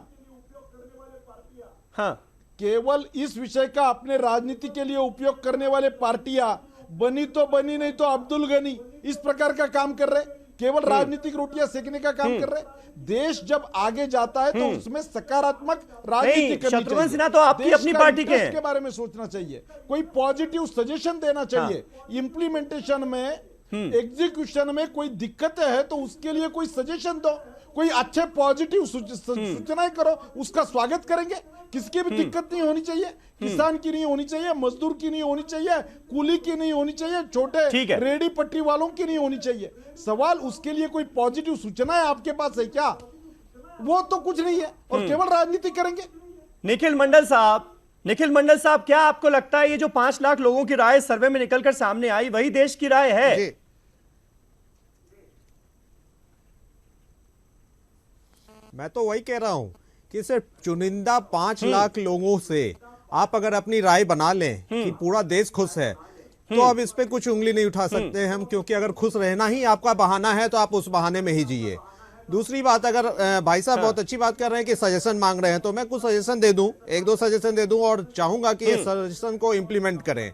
केवल इस विषय का अपने राजनीति के लिए उपयोग करने वाले पार्टियां बनी तो बनी, नहीं तो अब्दुल गनी, इस प्रकार का काम कर रहे, केवल राजनीतिक रोटियां सेकने का काम कर रहे। देश जब आगे जाता है तो उसमें सकारात्मक राजनीति करनी चाहिए। शत्रुघ्न सिन्हा तो आपकी अपनी पार्टी के हैं। के बारे में सोचना चाहिए, कोई पॉजिटिव सजेशन देना चाहिए। इंप्लीमेंटेशन में, एग्जीक्यूशन में कोई दिक्कतें हैं तो उसके लिए कोई सजेशन दो, कोई अच्छे पॉजिटिव सूचनाएं करो, उसका स्वागत करेंगे। किसकी भी दिक्कत नहीं होनी चाहिए, किसान की नहीं होनी चाहिए, मजदूर की नहीं होनी चाहिए, कूली की नहीं होनी चाहिए, छोटे रेडी पट्टी वालों की नहीं होनी चाहिए। सवाल उसके लिए कोई पॉजिटिव सूचनाएं आपके पास है क्या? वो तो कुछ नहीं है और केवल राजनीति करेंगे। निखिल मंडल साहब, क्या आपको लगता है ये जो 5 लाख लोगों की राय सर्वे में निकलकर सामने आई वही देश की राय है? मैं तो वही कह रहा हूं कि सिर्फ चुनिंदा 5 लाख लोगों से आप अगर अपनी राय बना लें कि पूरा देश खुश है, तो अब इस पे कुछ उंगली नहीं उठा सकते हम, क्योंकि अगर खुश रहना ही आपका बहाना है तो आप उस बहाने में ही जिए। दूसरी बात, अगर भाई साहब बहुत अच्छी बात कर रहे हैं कि सजेशन मांग रहे हैं, तो मैं कुछ सजेशन दे दूं, 1-2 सजेशन दे दूं और चाहूंगा कि ये सजेशन को इम्प्लीमेंट करें।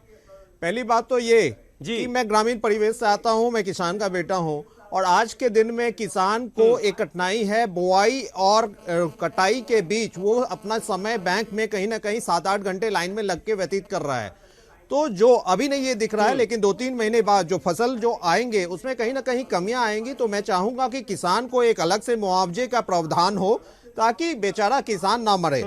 पहली बात तो ये कि मैं ग्रामीण परिवेश से आता हूं, मैं किसान का बेटा हूं, और आज के दिन में किसान को एक कठिनाई है, बुआई और कटाई के बीच वो अपना समय बैंक में कहीं ना कहीं 7-8 घंटे लाइन में लग के व्यतीत कर रहा है। तो जो अभी नहीं ये दिख रहा है, लेकिन 2-3 महीने बाद जो फसल जो आएंगे उसमें कहीं ना कहीं कमियां आएंगी। तो मैं चाहूंगा कि किसान को एक अलग से मुआवजे का प्रावधान हो ताकि बेचारा किसान ना मरे।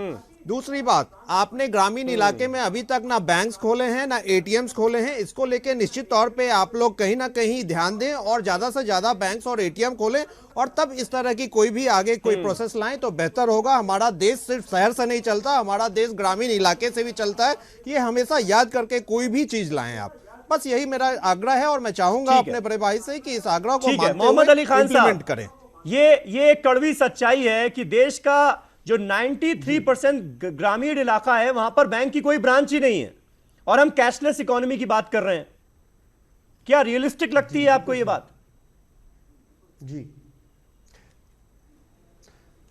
दूसरी बात, आपने ग्रामीण इलाके में अभी तक ना बैंक्स खोले हैं ना एटीएम्स खोले हैं, इसको लेके निश्चित तौर पे आप लोग कहीं ना कहीं ध्यान दें और ज्यादा से ज्यादा बैंक्स और एटीएम खोलें, और तब इस तरह की कोई भी आगे कोई प्रोसेस लाएं तो बेहतर होगा। हमारा देश सिर्फ शहर से नहीं चलता, हमारा देश ग्रामीण इलाके से भी चलता है। ये हमेशा याद करके कोई भी चीज लाएं आप, बस यही मेरा आग्रह है और मैं चाहूंगा अपने बड़े भाई से कि इस आग्रह को मोहम्मद अली खान साहब करें। ये एक कड़वी सच्चाई है कि देश का जो 93% ग्रामीण इलाका है वहां पर बैंक की कोई ब्रांच ही नहीं है और हम कैशलेस इकोनॉमी की बात कर रहे हैं। क्या रियलिस्टिक लगती है आपको ये बात? जी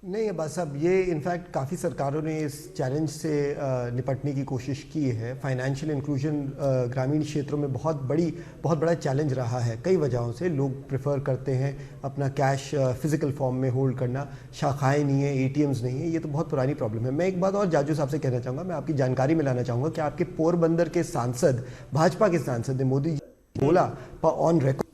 नहीं बस, अब ये इनफैक्ट काफ़ी सरकारों ने इस चैलेंज से निपटने की कोशिश की है। फाइनेंशियल इंक्लूजन ग्रामीण क्षेत्रों में बहुत बड़ा चैलेंज रहा है। कई वजहों से लोग प्रेफर करते हैं अपना कैश फिजिकल फॉर्म में होल्ड करना, शाखाएं नहीं है, एटीएम्स नहीं है, ये तो बहुत पुरानी प्रॉब्लम है। मैं एक बात और जाजू साहब से कहना चाहूँगा, मैं आपकी जानकारी में लाना चाहूँगा कि आपके पोरबंदर के सांसद, भाजपा के सांसद ने मोदी जी बोला on record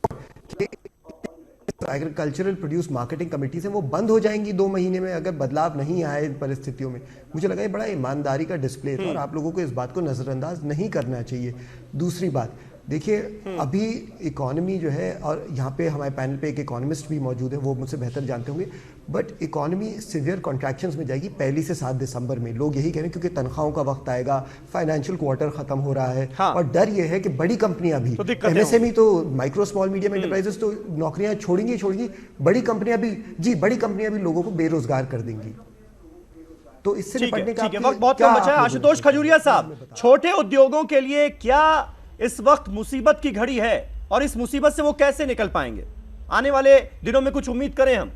agricultural produce marketing committee से वो बंद हो जाएंगी 2 महीने में अगर बदलाव नहीं आए इन परिस्थितियों में। मुझे लगा ये बड़ा ईमानदारी का डिस्प्ले था और आप लोगों को इस बात को नज़रअंदाज नहीं करना चाहिए। दूसरी बात देखिए, अभी इकॉनमी जो है, और यहाँ पे हमारे पैनल पे एक इकोनॉमिस्ट भी मौजूद है, वो मुझसे बेहतर जानते होंगे, बट इकॉनमी सीवियर कॉन्ट्रैक्शंस में जाएगी 1 से 7 दिसंबर में। लोग यही कह रहे हैं क्योंकि तनख्वाहों का वक्त आएगा, फाइनेंशियल क्वार्टर खत्म हो रहा है। हाँ। और डर ये है कि बड़ी कंपनियां भी, एमएसएमई तो माइक्रो स्मॉल मीडियम एंटरप्राइजेस तो नौकरियां छोड़ेंगी, बड़ी कंपनियां भी लोगों को बेरोजगार कर देंगी। तो इससे निपटने का वक्त बहुत कम बचा है। आशुतोष खजूरिया साहब, छोटे उद्योगों के लिए क्या इस वक्त मुसीबत की घड़ी है और इस मुसीबत से वो कैसे निकल पाएंगे? आने वाले दिनों में कुछ उम्मीद करें हम?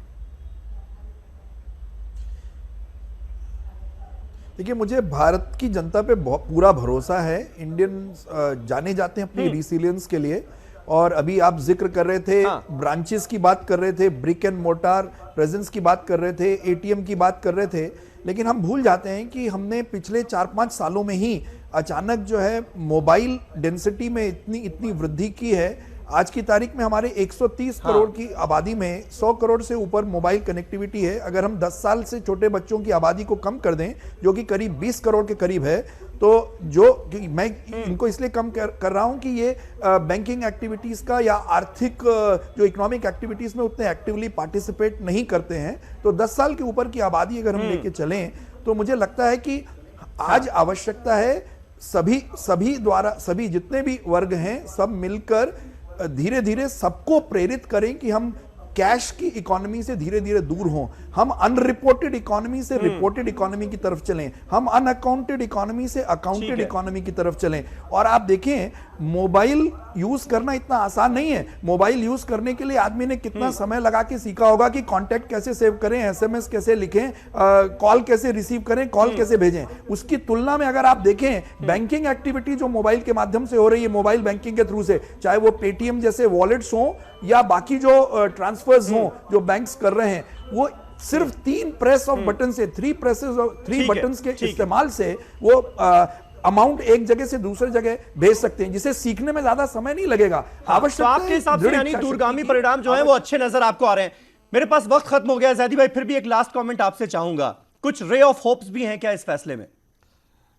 देखिए, मुझे भारत की जनता पे पूरा भरोसा है। इंडियंस जाने जाते हैं अपनी रिसिलियंस के लिए, और अभी आप जिक्र कर रहे थे, ब्रांचेस की बात कर रहे थे, ब्रिक एंड मोर्टार प्रेजेंस की बात कर रहे थे, एटीएम की बात कर रहे थे, लेकिन हम भूल जाते हैं कि हमने पिछले 4-5 सालों में ही अचानक जो है मोबाइल डेंसिटी में इतनी वृद्धि की है। आज की तारीख में हमारे 130 करोड़ की आबादी में 100 करोड़ से ऊपर मोबाइल कनेक्टिविटी है। अगर हम 10 साल से छोटे बच्चों की आबादी को कम कर दें, जो कि करीब 20 करोड़ के करीब है, तो मैं इनको इसलिए कम कर रहा हूं कि ये बैंकिंग एक्टिविटीज का या आर्थिक जो इकोनॉमिक एक्टिविटीज में उतने एक्टिवली पार्टिसिपेट नहीं करते हैं। तो 10 साल के ऊपर की आबादी अगर हम लेके चलें तो मुझे लगता है कि आज आवश्यकता है सभी जितने भी वर्ग हैं, सब मिलकर धीरे धीरे सबको प्रेरित करें कि हम कैश की इकोनॉमी से धीरे धीरे दूर हों, हम अनरिपोर्टेड इकोनॉमी से रिपोर्टेड इकोनॉमी की तरफ चलें, हम अनअकाउंटेड इकोनॉमी से अकाउंटेड इकोनॉमी की तरफ चलें। और आप देखें मोबाइल यूज करना इतना आसान नहीं है। मोबाइल यूज करने के लिए आदमी ने कितना समय लगा के सीखा होगा कि कांटेक्ट कैसे सेव करें, एसएमएस कैसे लिखें, कॉल कैसे रिसीव करें, कॉल कैसे भेजें। उसकी तुलना में अगर आप देखें बैंकिंग एक्टिविटी जो मोबाइल के माध्यम से हो रही है, मोबाइल बैंकिंग के थ्रू से, चाहे वो पेटीएम जैसे वॉलेट्स हो या बाकी जो ट्रांसफर्स हो जो बैंक्स कर रहे हैं, वो सिर्फ 3 प्रेस ऑफ बटन से, 3 बटन्स के इस्तेमाल से वो अमाउंट एक जगह से दूसरे जगह भेज सकते हैं, जिसे सीखने में ज्यादा समय नहीं लगेगा। तो आपके हिसाब से यानी दूरगामी परिणाम जो है वो अच्छे नजर आपको आ रहे हैं। मेरे पास वक्त खत्म हो गया जैदी भाई, फिर भी एक लास्ट कमेंट आपसे चाहूंगा, कुछ रे ऑफ होप्स भी हैं क्या इस फैसले में?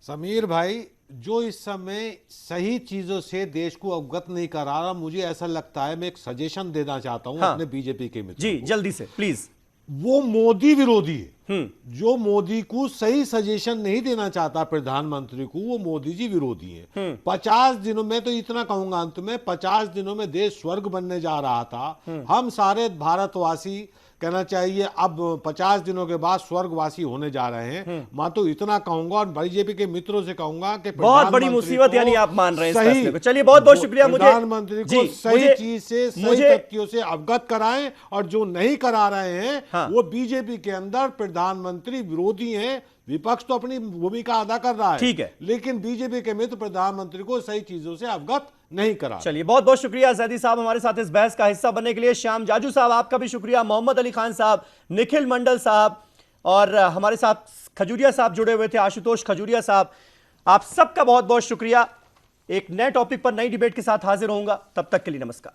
समीर भाई, जो इस समय सही चीजों से देश को अवगत नहीं करा रहा, मुझे ऐसा लगता है, मैं एक सजेशन देना चाहता हूं अपने बीजेपी के मित्रों जी, जल्दी से प्लीज। वो मोदी विरोधी है, जो मोदी को सही सजेशन नहीं देना चाहता प्रधानमंत्री को, वो मोदी जी विरोधी है। 50 दिनों में, तो इतना कहूंगा अंत में, 50 दिनों में देश स्वर्ग बनने जा रहा था। हम सारे भारतवासी कहना चाहिए अब 50 दिनों के बाद स्वर्गवासी होने जा रहे हैं। मैं तो इतना कहूंगा और बीजेपी के मित्रों से कहूंगा कि बहुत बड़ी मुसीबत यानी आप मान रहे हैं इस फैसले को। चलिए बहुत बहुत शुक्रिया। मुझे प्रधानमंत्री को सही चीज से, सही तथ्यों से अवगत कराएं, और जो नहीं करा रहे हैं वो बीजेपी के अंदर प्रधानमंत्री विरोधी हैं। विपक्ष तो अपनी भूमिका अदा कर रहा है, ठीक है, लेकिन बीजेपी के मित्र प्रधानमंत्री को सही चीजों से अवगत नहीं करा। चलिए बहुत बहुत शुक्रिया जैदी साहब हमारे साथ इस बहस का हिस्सा बनने के लिए। श्याम जाजू साहब आपका भी शुक्रिया, मोहम्मद अली खान साहब, निखिल मंडल साहब, और हमारे साथ खजूरिया साहब जुड़े हुए थे, आशुतोष खजूरिया साहब, आप सबका बहुत बहुत शुक्रिया। एक नए टॉपिक पर नई डिबेट के साथ हाजिर होऊंगा, तब तक के लिए नमस्कार।